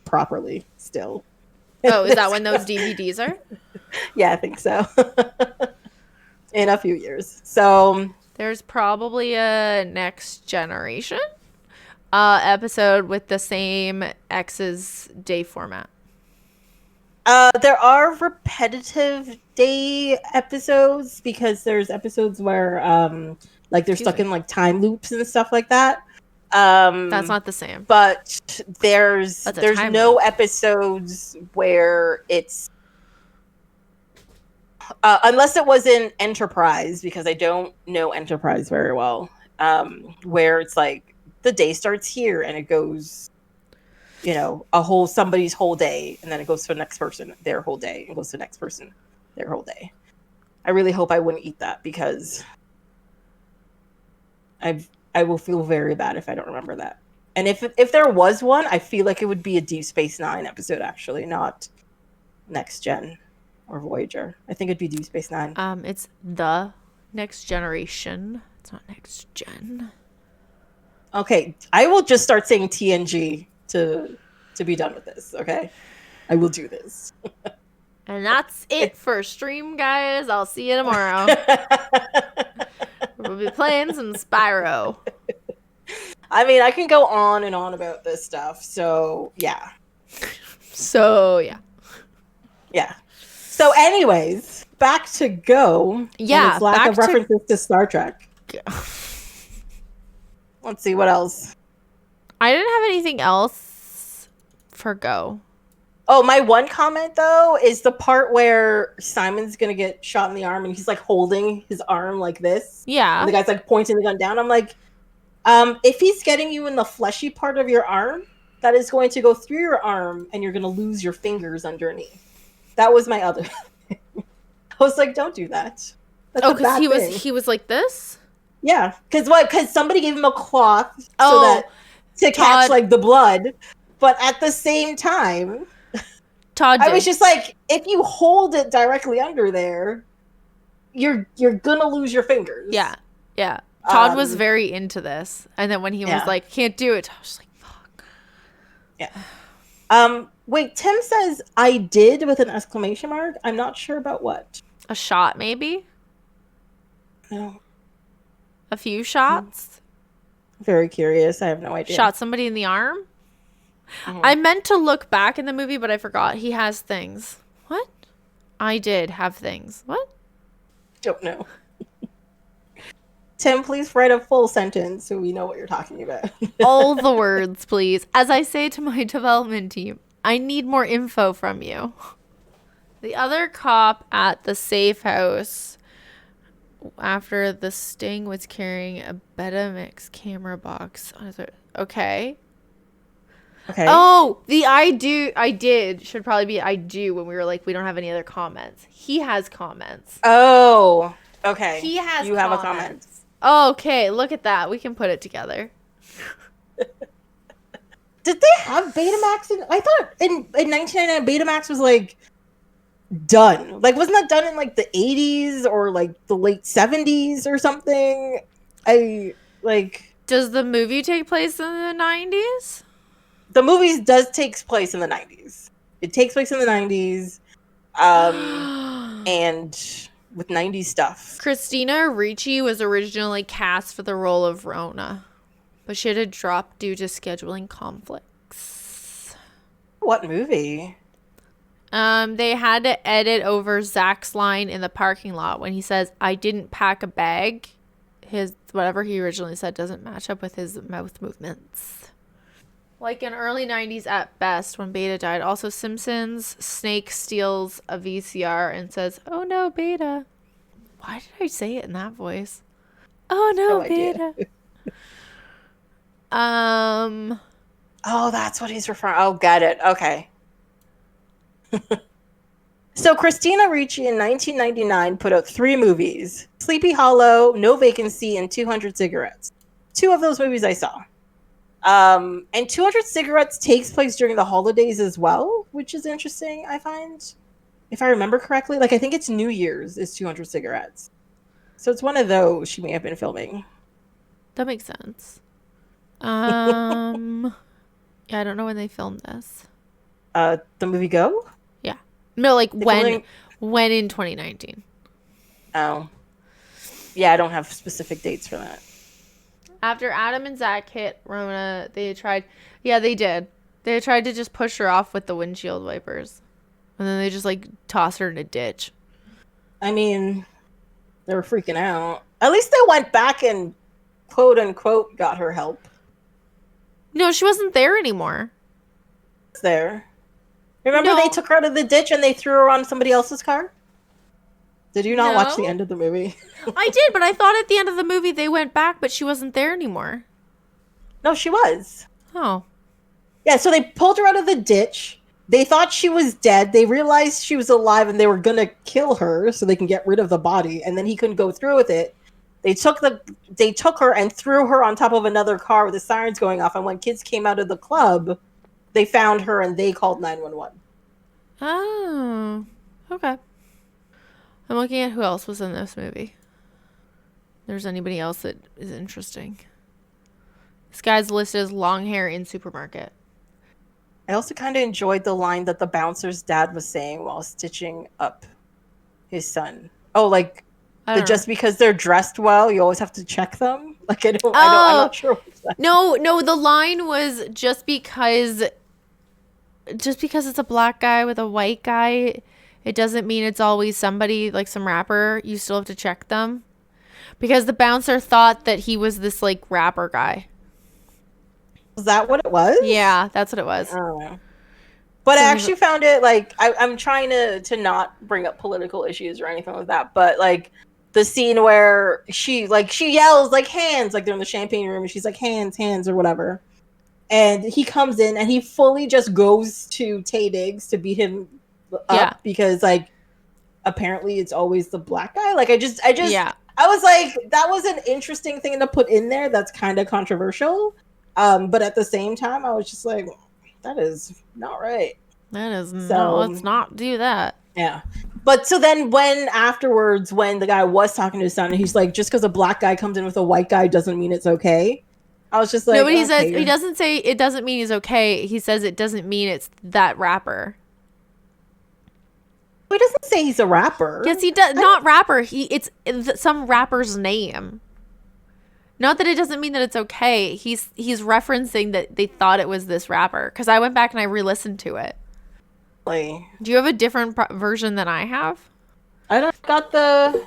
S1: properly still.
S2: Oh, is that when those DVDs are?
S1: Yeah, I think so. In a few years. So
S2: there's probably a Next Generation episode with the same X's day format.
S1: There are repetitive day episodes, because there's episodes where they're stuck in time loops and stuff like that.
S2: That's not the same.
S1: But there's no episodes where it's unless it was in Enterprise, because I don't know Enterprise very well. Where it's the day starts here and it goes, somebody's whole day, and then it goes to the next person their whole day, and goes to the next person their whole day. I really hope I wouldn't eat that, because I will feel very bad if I don't remember that. And if there was one, I feel like it would be a Deep Space Nine episode, actually, not Next Gen or Voyager. I think it'd be Deep Space Nine.
S2: It's the Next Generation. It's not Next Gen.
S1: Okay, I will just start saying TNG to be done with this. Okay, I will do this.
S2: And that's it for stream, guys. I'll see you tomorrow. We'll be playing some Spyro.
S1: I mean, I can go on and on about this stuff. So, yeah. Yeah. So, anyways, back to Go.
S2: Yeah.
S1: And its lack of references to Star Trek. Let's see, what else?
S2: I didn't have anything else for Go.
S1: Oh, my one comment, though, is the part where Simon's going to get shot in the arm and he's, like, holding his arm like this.
S2: Yeah.
S1: And the guy's, like, pointing the gun down. I'm like, if he's getting you in the fleshy part of your arm, that is going to go through your arm and you're going to lose your fingers underneath. That was my other thing. I was like, don't do that. That's
S2: because he was like this?
S1: Yeah. Because somebody gave him a cloth to catch, like, the blood. But at the same time... I was just like, if you hold it directly under there, you're gonna lose your fingers.
S2: Yeah. Todd was very into this, and then when he was like, "Can't do it," I was like, "Fuck."
S1: Yeah. Wait. Tim says I did with an exclamation mark. I'm not sure about what.
S2: A shot, maybe.
S1: No.
S2: A few shots.
S1: Very curious. I have no idea.
S2: Shot somebody in the arm. Mm-hmm. I meant to look back in the movie, but I forgot. He has things. What? I did have things. What?
S1: Don't know. Tim, please write a full sentence so we know what you're talking about.
S2: All the words, please. As I say to my development team, I need more info from you. The other cop at the safe house, after the sting, was carrying a Betamax camera box. Okay.
S1: Okay.
S2: Oh, the I did should probably be I do when we were like, we don't have any other comments. He has comments.
S1: Oh, okay.
S2: He has
S1: You have a comment.
S2: Oh, okay, look at that. We can put it together.
S1: Did they have Betamax in... I thought in 1999 Betamax was like done. Like, wasn't that done in like the 80s or like the late 70s or something?
S2: Does the movie take place in the 90s?
S1: The movie does take place in the 90s. It takes place in the 90s. And with 90s stuff.
S2: Christina Ricci was originally cast for the role of Rona, but she had to drop due to scheduling conflicts.
S1: What movie?
S2: They had to edit over Zach's line in the parking lot when he says, "I didn't pack a bag." His whatever he originally said doesn't match up with his mouth movements. Like in early 90s at best when Beta died. Also, Simpsons, Snake steals a VCR and says, "Oh no, Beta." Why did I say it in that voice? Oh no, Beta.
S1: Oh, that's what he's referring. Oh, got it. Okay. So Christina Ricci in 1999 put out 3 movies: Sleepy Hollow, No Vacancy, and 200 Cigarettes. 2 of those movies I saw. And 200 Cigarettes takes place during the holidays as well, which is interesting, I find. If I remember correctly, like, I think it's New Year's is 200 Cigarettes. So it's one of those she may have been filming.
S2: That makes sense. Yeah, I don't know when they filmed this.
S1: The movie Go?
S2: Yeah. No, like when in 2019.
S1: Oh. Yeah, I don't have specific dates for that.
S2: After Adam and Zach hit Rona, they tried... Yeah, they did. They tried to just push her off with the windshield wipers. And then they just, like, toss her in a ditch.
S1: I mean, they were freaking out. At least they went back and, quote-unquote, got her help.
S2: No, she wasn't there anymore.
S1: There. Remember they took her out of the ditch and they threw her on somebody else's car? Did you not watch the end of the movie?
S2: I did, but I thought at the end of the movie they went back, but she wasn't there anymore.
S1: No, she was.
S2: Oh.
S1: Yeah, so they pulled her out of the ditch. They thought she was dead. They realized she was alive and they were going to kill her so they can get rid of the body. And then he couldn't go through with it. They took her and threw her on top of another car with the sirens going off. And when kids came out of the club, they found her and they called 911.
S2: Oh. Okay. I'm looking at who else was in this movie. If there's anybody else that is interesting. This guy's listed as long hair in supermarket.
S1: I also kind of enjoyed the line that the bouncer's dad was saying while stitching up his son. Oh, like, just because they're dressed well, you always have to check them? Like, I'm not sure what's that.
S2: No, the line was just because it's a black guy with a white guy, it doesn't mean it's always somebody, like some rapper. You still have to check them. Because the bouncer thought that he was this, like, rapper guy.
S1: Was that what it was?
S2: Yeah, that's what it was.
S1: But I actually found it, like, I'm trying to not bring up political issues or anything like that, but, like, the scene where she yells, like, hands, like, they're in the champagne room, and she's like, hands, or whatever. And he comes in, and he fully just goes to Taye Diggs to beat him up because, like, apparently it's always the black guy. Like, I was like, that was an interesting thing to put in there that's kind of controversial. But at the same time, I was just like, that is not right.
S2: That is no, let's not do that.
S1: Yeah. But so then afterwards, when the guy was talking to his son, he's like, just because a black guy comes in with a white guy doesn't mean it's okay. I was just like,
S2: no, but he says, he doesn't say it doesn't mean he's okay. He says it doesn't mean it's that rapper.
S1: He doesn't say he's a rapper.
S2: Yes, he does. Not rapper. It's some rapper's name. Not that it doesn't mean that it's okay. He's referencing that they thought it was this rapper. Because I went back and I re-listened to it.
S1: Really?
S2: Do you have a different version than I have?
S1: I don't got the.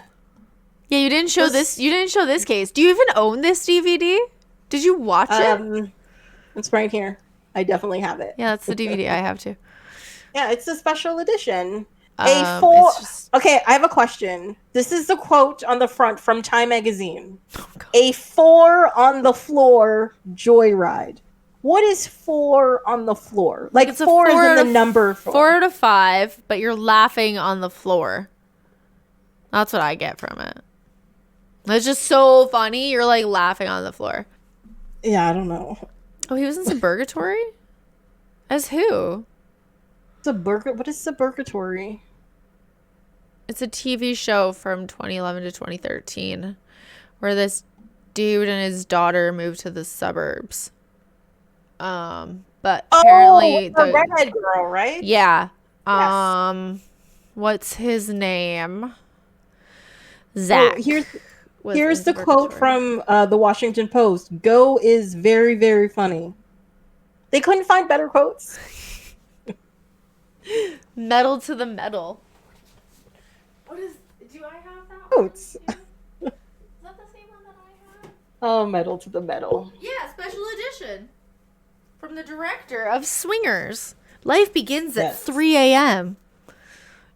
S2: Yeah, you didn't show this. You didn't show this case. Do you even own this DVD? Did you watch it?
S1: It's right here. I definitely have it.
S2: Yeah, that's the DVD I have too.
S1: Yeah, it's a special edition. Okay, I have a question. This is the quote on the front from Time magazine.
S2: Oh,
S1: a 4 on the floor joyride. What is 4 on the floor? Like, it's 4 is in the number 4.
S2: 4 out of 5, but you're laughing on the floor. That's what I get from it. It's just so funny. You're like laughing on the floor.
S1: Yeah, I don't know.
S2: Oh, he was in Suburgatory? As who?
S1: What is Suburgatory?
S2: It's a TV show from 2011 to 2013 where this dude and his daughter moved to the suburbs. But apparently
S1: the redhead girl, right?
S2: Yeah.
S1: Yes.
S2: What's his name? Zach.
S1: Here's the quote from the Washington Post. Go is very, very funny. They couldn't find better quotes.
S2: Metal to the metal. Do I have that
S1: quotes?
S2: Is that the same one that I have?
S1: Oh, metal to the metal.
S2: Yeah, special edition. From the director of Swingers. Life begins at 3 a.m.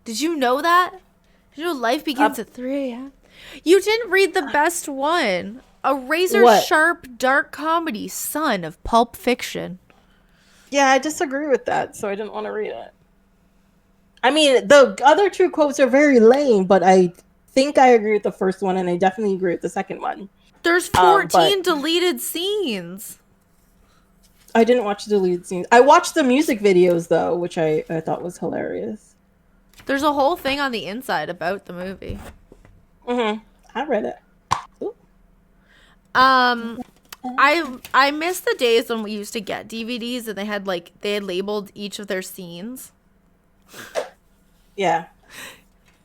S2: Did you know that? Did you know life begins at 3 a.m.? You didn't read the best one. A razor-sharp, dark comedy, son of Pulp Fiction.
S1: Yeah, I disagree with that, so I didn't want to read it. I mean, the other 2 quotes are very lame, but I think I agree with the first one, and I definitely agree with the second one.
S2: There's 14 deleted scenes.
S1: I didn't watch the deleted scenes. I watched the music videos, though, which I thought was hilarious.
S2: There's a whole thing on the inside about the movie.
S1: Mm-hmm. I read it. Ooh.
S2: I miss the days when we used to get DVDs and they had labeled each of their scenes.
S1: Yeah.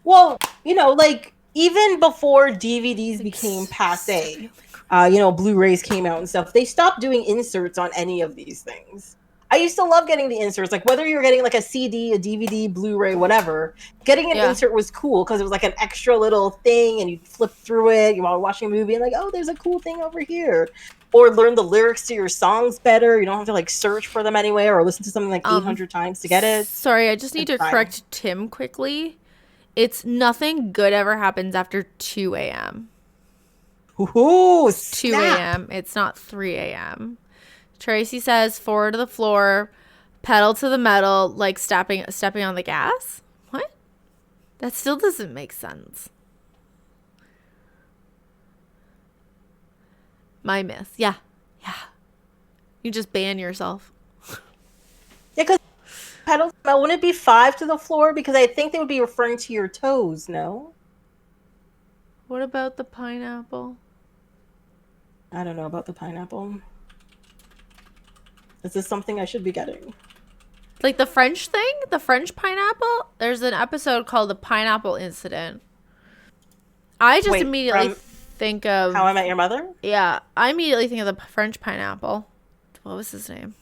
S1: Well, even before DVDs became passe, Blu-rays came out and stuff, they stopped doing inserts on any of these things. I used to love getting the inserts, like whether you're getting like a CD, a DVD, Blu-ray, whatever, getting an insert was cool because it was like an extra little thing and you'd flip through it while watching a movie and like, oh, there's a cool thing over here. Or learn the lyrics to your songs better. You don't have to like search for them anywhere or listen to something like 800 times to get it.
S2: Sorry, I just need to correct Tim quickly. It's nothing good ever happens after 2 a.m.
S1: Ooh,
S2: it's 2 a.m. It's not 3 a.m. Tracy says, 4 to the floor, pedal to the metal, like stepping on the gas. What? That still doesn't make sense. My myth. Yeah. You just ban yourself.
S1: Yeah, because pedal to the metal, wouldn't it be 5 to the floor? Because I think they would be referring to your toes, no?
S2: What about the pineapple?
S1: I don't know about the pineapple. Is this something I should be getting?
S2: Like the French thing? The French pineapple? There's an episode called The Pineapple Incident. I just immediately think of...
S1: How I Met Your Mother?
S2: Yeah. I immediately think of the French pineapple. What was his name?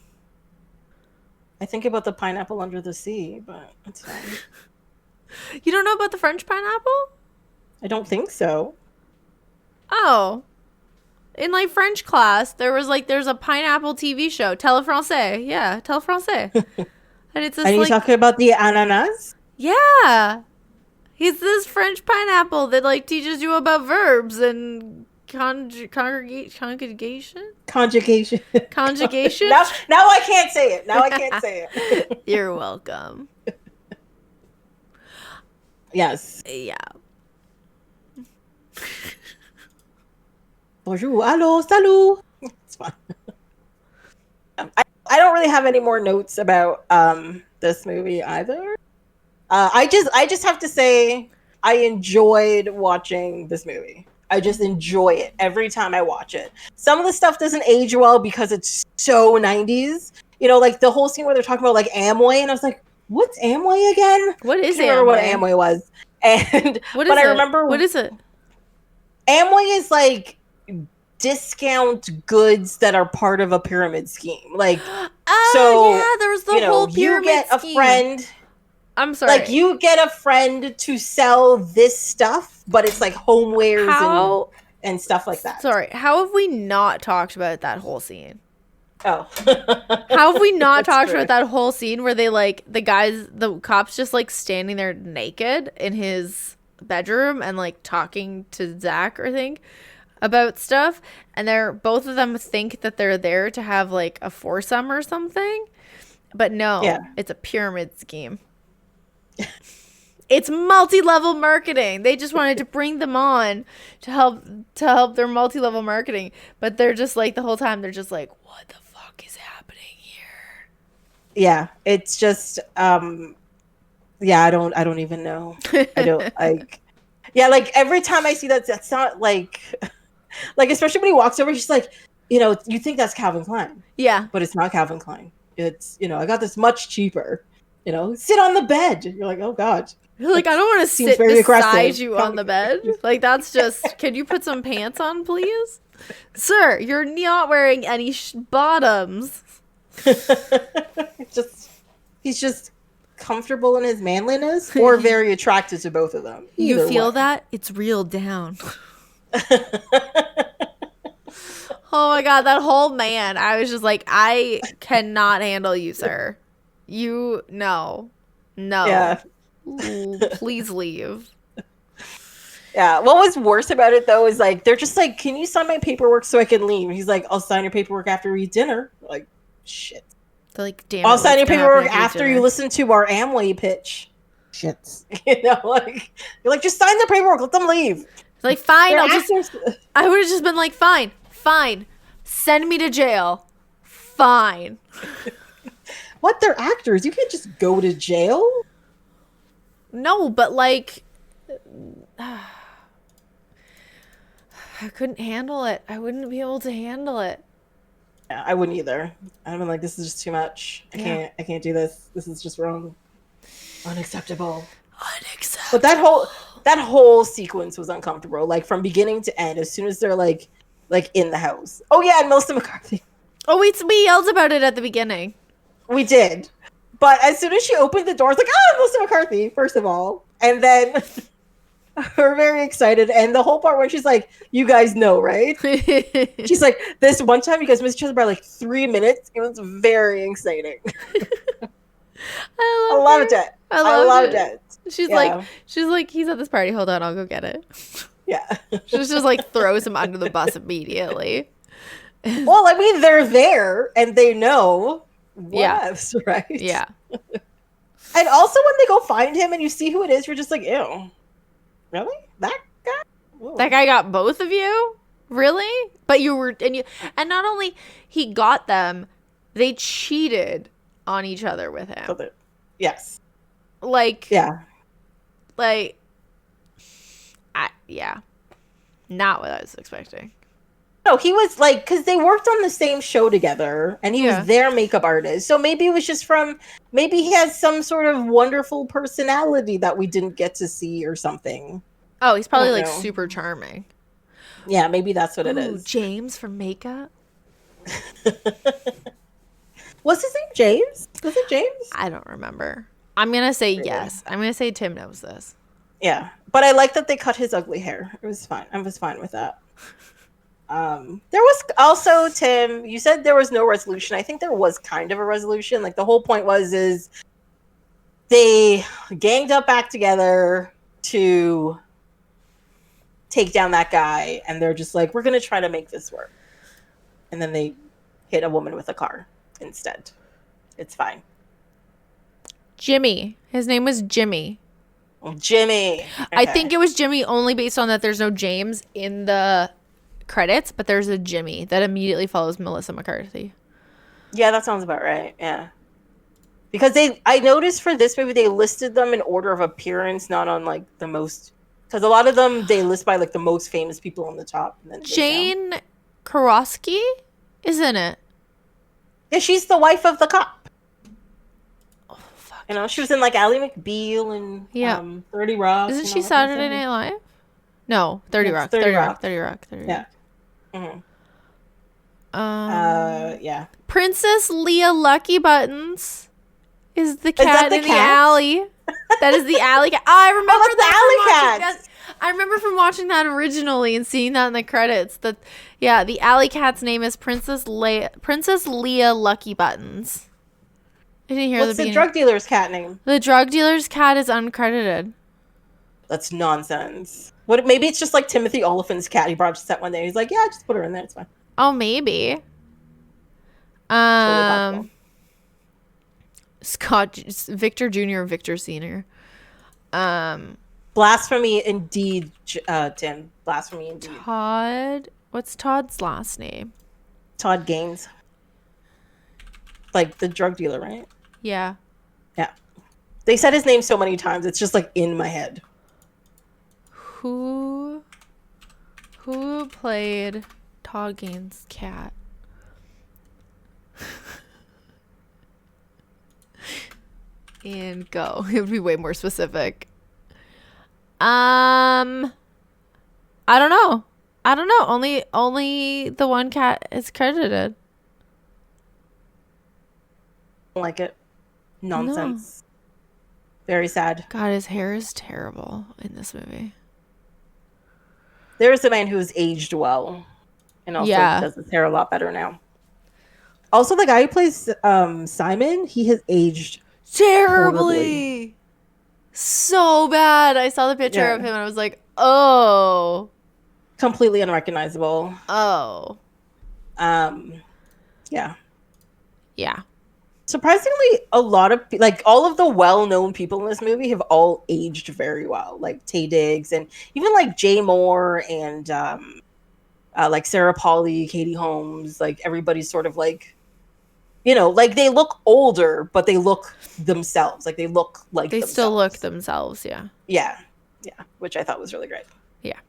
S1: I think about the pineapple under the sea, but it's fine.
S2: You don't know about the French pineapple?
S1: I don't think so.
S2: Oh. In, like, French class, there's a pineapple TV show. Tele Français. Yeah, Tele Français. And it's this,
S1: Are you talking about the ananas?
S2: Yeah. He's this French pineapple that, like, teaches you about verbs and conjugation?
S1: Conjugation.
S2: Conjugation?
S1: Now I can't say it.
S2: You're welcome.
S1: Yes.
S2: Yeah.
S1: Bonjour, allo, salut. It's fine. I don't really have any more notes about this movie either. I just have to say I enjoyed watching this movie. I just enjoy it every time I watch it. Some of the stuff doesn't age well because it's so 90s. You know, like the whole scene where they're talking about like Amway, and I was like, "What's Amway again?"
S2: What is
S1: I can't remember what Amway was. And I remember
S2: what is it?
S1: Amway is like discount goods that are part of a pyramid scheme. Like, so
S2: yeah, there was the whole pyramid
S1: you get a
S2: scheme.
S1: friend.
S2: I'm sorry.
S1: Like, you get a friend to sell this stuff, but it's like homewares and stuff like that.
S2: Sorry, how have we not talked about that whole scene?
S1: Oh.
S2: How have we not talked about that whole scene where they, like, the cops just, like, standing there naked in his bedroom and, like, talking to Zach, I think, about stuff, and both of them think that they're there to have, like, a foursome or something, but no, it's a pyramid scheme. It's multi-level marketing. They just wanted to bring them on to help their multi-level marketing, but they're just like, the whole time they're just like, what the fuck is happening here?
S1: Yeah, it's just I don't even know. I don't like. Yeah, like every time I see that's not like especially when he walks over, she's like, you think that's Calvin Klein.
S2: Yeah,
S1: but it's not Calvin Klein. It's I got this much cheaper. Sit on the bed. You're like, oh god.
S2: You're like, I don't want to sit beside you on the bed. Like, that's just, can you put some pants on, please? Sir, you're not wearing any bottoms.
S1: He's just comfortable in his manliness or very attracted to both of them.
S2: You feel that? It's real down. Oh my god, that whole man. I was just like, I cannot handle you, sir. No.
S1: Yeah.
S2: Please leave.
S1: Yeah. What was worse about it though is like, they're just like, can you sign my paperwork so I can leave? He's like, I'll sign your paperwork after we eat dinner. Like, shit.
S2: They're like, damn.
S1: I'll sign your paperwork after you listen to our Amway pitch. Shit. Like, you're like, just sign the paperwork. Let them leave.
S2: Like, fine. I would have just been like, fine. Send me to jail. Fine.
S1: What? They're actors. You can't just go to jail.
S2: No, but like, I couldn't handle it. I wouldn't be able to handle it.
S1: Yeah, I wouldn't either. I'd been like, this is just too much. I can't do this. This is just wrong. Unacceptable. But that whole sequence was uncomfortable. Like, from beginning to end, as soon as they're like in the house. Oh yeah, and Melissa McCarthy.
S2: Oh, we yelled about it at the beginning.
S1: We did. But as soon as she opened the door, I was like, Melissa McCarthy, first of all. And then we're very excited. And the whole part where she's like, you guys know, right? She's like, this one time you guys missed each other by like 3 minutes. It was very exciting. I loved it. I loved it.
S2: She's like, he's at this party. Hold on, I'll go get it.
S1: Yeah.
S2: She just like throws him under the bus immediately.
S1: Well, I mean, they're there and they know. Yes, right?
S2: Yeah.
S1: And also when they go find him and you see who it is, you're just like, ew. Really? That guy? Whoa.
S2: That guy got both of you? Really? But and not only he got them, they cheated on each other with him.
S1: Yes.
S2: Like,
S1: yeah.
S2: Like, not what I was expecting.
S1: No, he was like, because they worked on the same show together, and he was their makeup artist. So maybe it was just maybe he has some sort of wonderful personality that we didn't get to see or something.
S2: Oh, he's probably like super charming.
S1: Yeah, maybe that's what it is.
S2: James from makeup?
S1: What's his name? James? Was it James?
S2: I don't remember. I'm going to say yes. I'm going to say Tim knows this.
S1: Yeah. But I like that they cut his ugly hair. It was fine. I was fine with that. There was also, Tim, you said there was no resolution. I think there was kind of a resolution. Like, the whole point is they ganged up back together to take down that guy, and they're just like, we're going to try to make this work. And then they hit a woman with a car instead. It's fine.
S2: Jimmy. His name was Jimmy.
S1: Jimmy. Okay.
S2: I think it was Jimmy only based on that there's no James in the credits, but there's a Jimmy that immediately follows Melissa McCarthy.
S1: Yeah, that sounds about right. Yeah. Because I noticed for this movie, they listed them in order of appearance, not on like the most, because a lot of them, they list by like the most famous people on the top. And then
S2: Jane Karofsky is in it.
S1: Yeah, she's the wife of the cop.
S2: Oh, fuck.
S1: You know, she was in like Ally McBeal and 30 Rock.
S2: Isn't she Saturday Night Live? No, 30 Rock. 30 Rock.
S1: Yeah. Mm-hmm. Yeah.
S2: Princess Leia Lucky Buttons is the cat in the alley. That is the alley cat. I remember
S1: that.
S2: Alley cat. I remember from watching that originally and seeing that in the credits. That the alley cat's name is Princess Leia Lucky Buttons. I didn't hear
S1: What's the drug dealer's cat name?
S2: The drug dealer's cat is uncredited.
S1: That's nonsense. What? Maybe it's just like Timothy Olyphant's cat. He brought up to set one day. He's like, yeah, just put her in there. It's fine.
S2: Oh, maybe. Scott Victor Jr. Victor Sr.
S1: Blasphemy indeed, Tim. Blasphemy indeed.
S2: Todd. What's Todd's last name?
S1: Todd Gaines. Like the drug dealer, right?
S2: Yeah.
S1: Yeah. They said his name so many times. It's just like in my head.
S2: Who played Todd Gaines' cat? And Go. It would be way more specific. I don't know. Only the one cat is credited.
S1: I don't like it. Nonsense. No. Very sad.
S2: God, his hair is terrible in this movie.
S1: There is a man who's aged well. And also does his hair a lot better now. Also, the guy who plays Simon, he has aged
S2: terribly.
S1: Horribly.
S2: So bad. I saw the picture of him and I was like, oh.
S1: Completely unrecognizable.
S2: Oh.
S1: Yeah.
S2: Yeah.
S1: Surprisingly, a lot of like all of the well-known people in this movie have all aged very well. Like Taye Diggs and even like Jay Mohr and like Sarah Polley, Katie Holmes. Like everybody's sort of like, you know, like they look older, but they look themselves. Like they look like
S2: they still look themselves. Yeah.
S1: Yeah. Which I thought was really great.
S2: Yeah.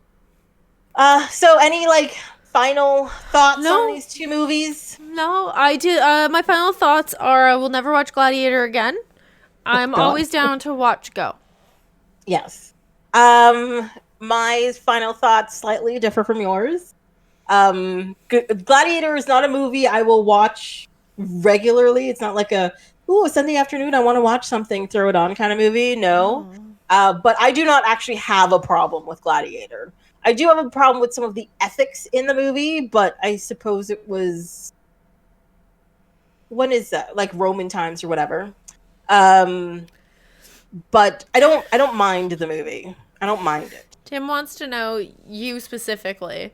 S1: So any like final thoughts on these two movies?
S2: No, I did. My final thoughts are I will never watch Gladiator again. I'm always down to watch Go.
S1: Yes. My final thoughts slightly differ from yours. Gladiator is not a movie I will watch regularly. It's not like a Sunday afternoon I want to watch something, throw it on kind of movie. No. But I do not actually have a problem with Gladiator. I do have a problem with some of the ethics in the movie, but I suppose it was, when is that? Like Roman times or whatever. But I don't mind the movie. I don't mind it.
S2: Tim wants to know you specifically,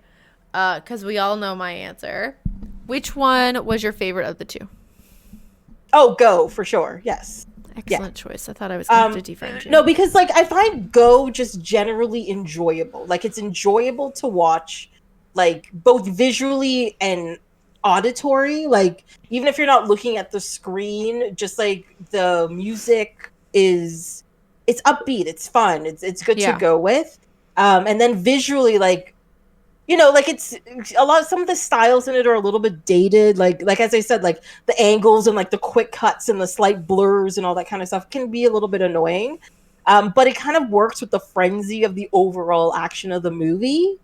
S2: because we all know my answer. Which one was your favorite of the two?
S1: Oh, Go, for sure. Yes.
S2: Excellent choice. I thought I was going to have to differentiate.
S1: No, because like I find Go just generally enjoyable. Like it's enjoyable to watch, like both visually and auditory. Like even if you're not looking at the screen, just like the music it's upbeat, it's fun, it's good to go with. And then visually, like, you know, like it's some of the styles in it are a little bit dated. Like as I said, like the angles and like the quick cuts and the slight blurs and all that kind of stuff can be a little bit annoying. But it kind of works with the frenzy of the overall action of the movie.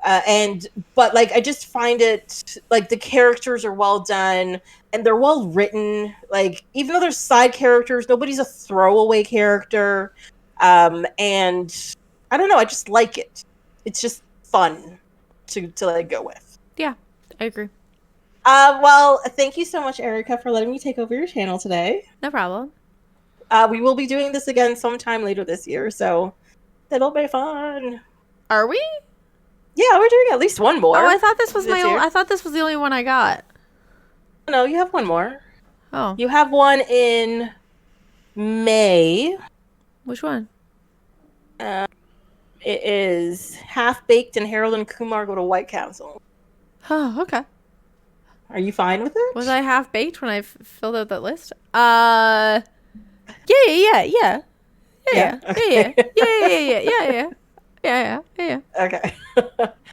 S1: But like, I just find it like the characters are well done and they're well written. Like, even though there's side characters, nobody's a throwaway character. And I don't know, I just like it. It's just fun to like go with.
S2: Yeah, I agree.
S1: Well, thank you so much, Erika, for letting me take over your channel today.
S2: No problem.
S1: We will be doing this again sometime later this year, so it'll be fun.
S2: Are we?
S1: Yeah, we're doing at least one more.
S2: Oh, I thought this was
S1: year.
S2: I thought this was the only one I got.
S1: No, you have one more.
S2: Oh.
S1: You have one in May.
S2: Which one?
S1: It is Half Baked and Harold and Kumar Go to White Castle.
S2: Oh, okay.
S1: Are you fine with it?
S2: Was I half baked when I filled out that list? Yeah. Yeah.
S1: Okay.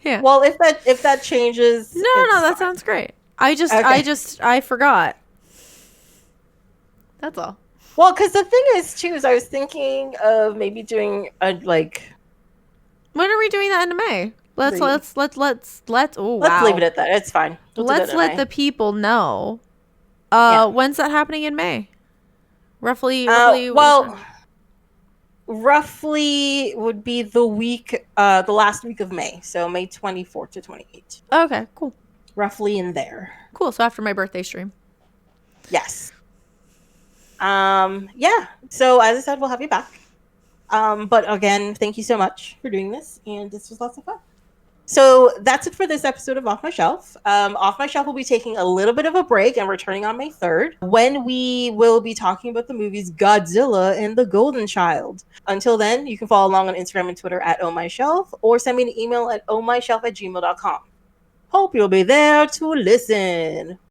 S2: Yeah.
S1: Well, if that changes,
S2: No, that sounds great. I forgot. That's all.
S1: Well, because the thing is, too, is I was thinking of maybe doing a like.
S2: When are we doing that in May? Let's. Oh, wow.
S1: Let's leave it at that. It's fine.
S2: Let's let the people know. When's that happening in May? Roughly.
S1: Roughly would be the last week of May, so May 24th to 28th.
S2: Okay, cool.
S1: Roughly in there.
S2: Cool. So after my birthday stream.
S1: Yes. Yeah. So as I said, we'll have you back. But again, thank you so much for doing this, and this was lots of fun. So that's it for this episode of Off My Shelf. Off My Shelf will be taking a little bit of a break and returning on May 3rd, when we will be talking about the movies Godzilla and the Golden Child. Until then, you can follow along on Instagram and Twitter at ohmyshelf, or send me an email at ohmyshelf@gmail.com. Hope you'll be there to listen.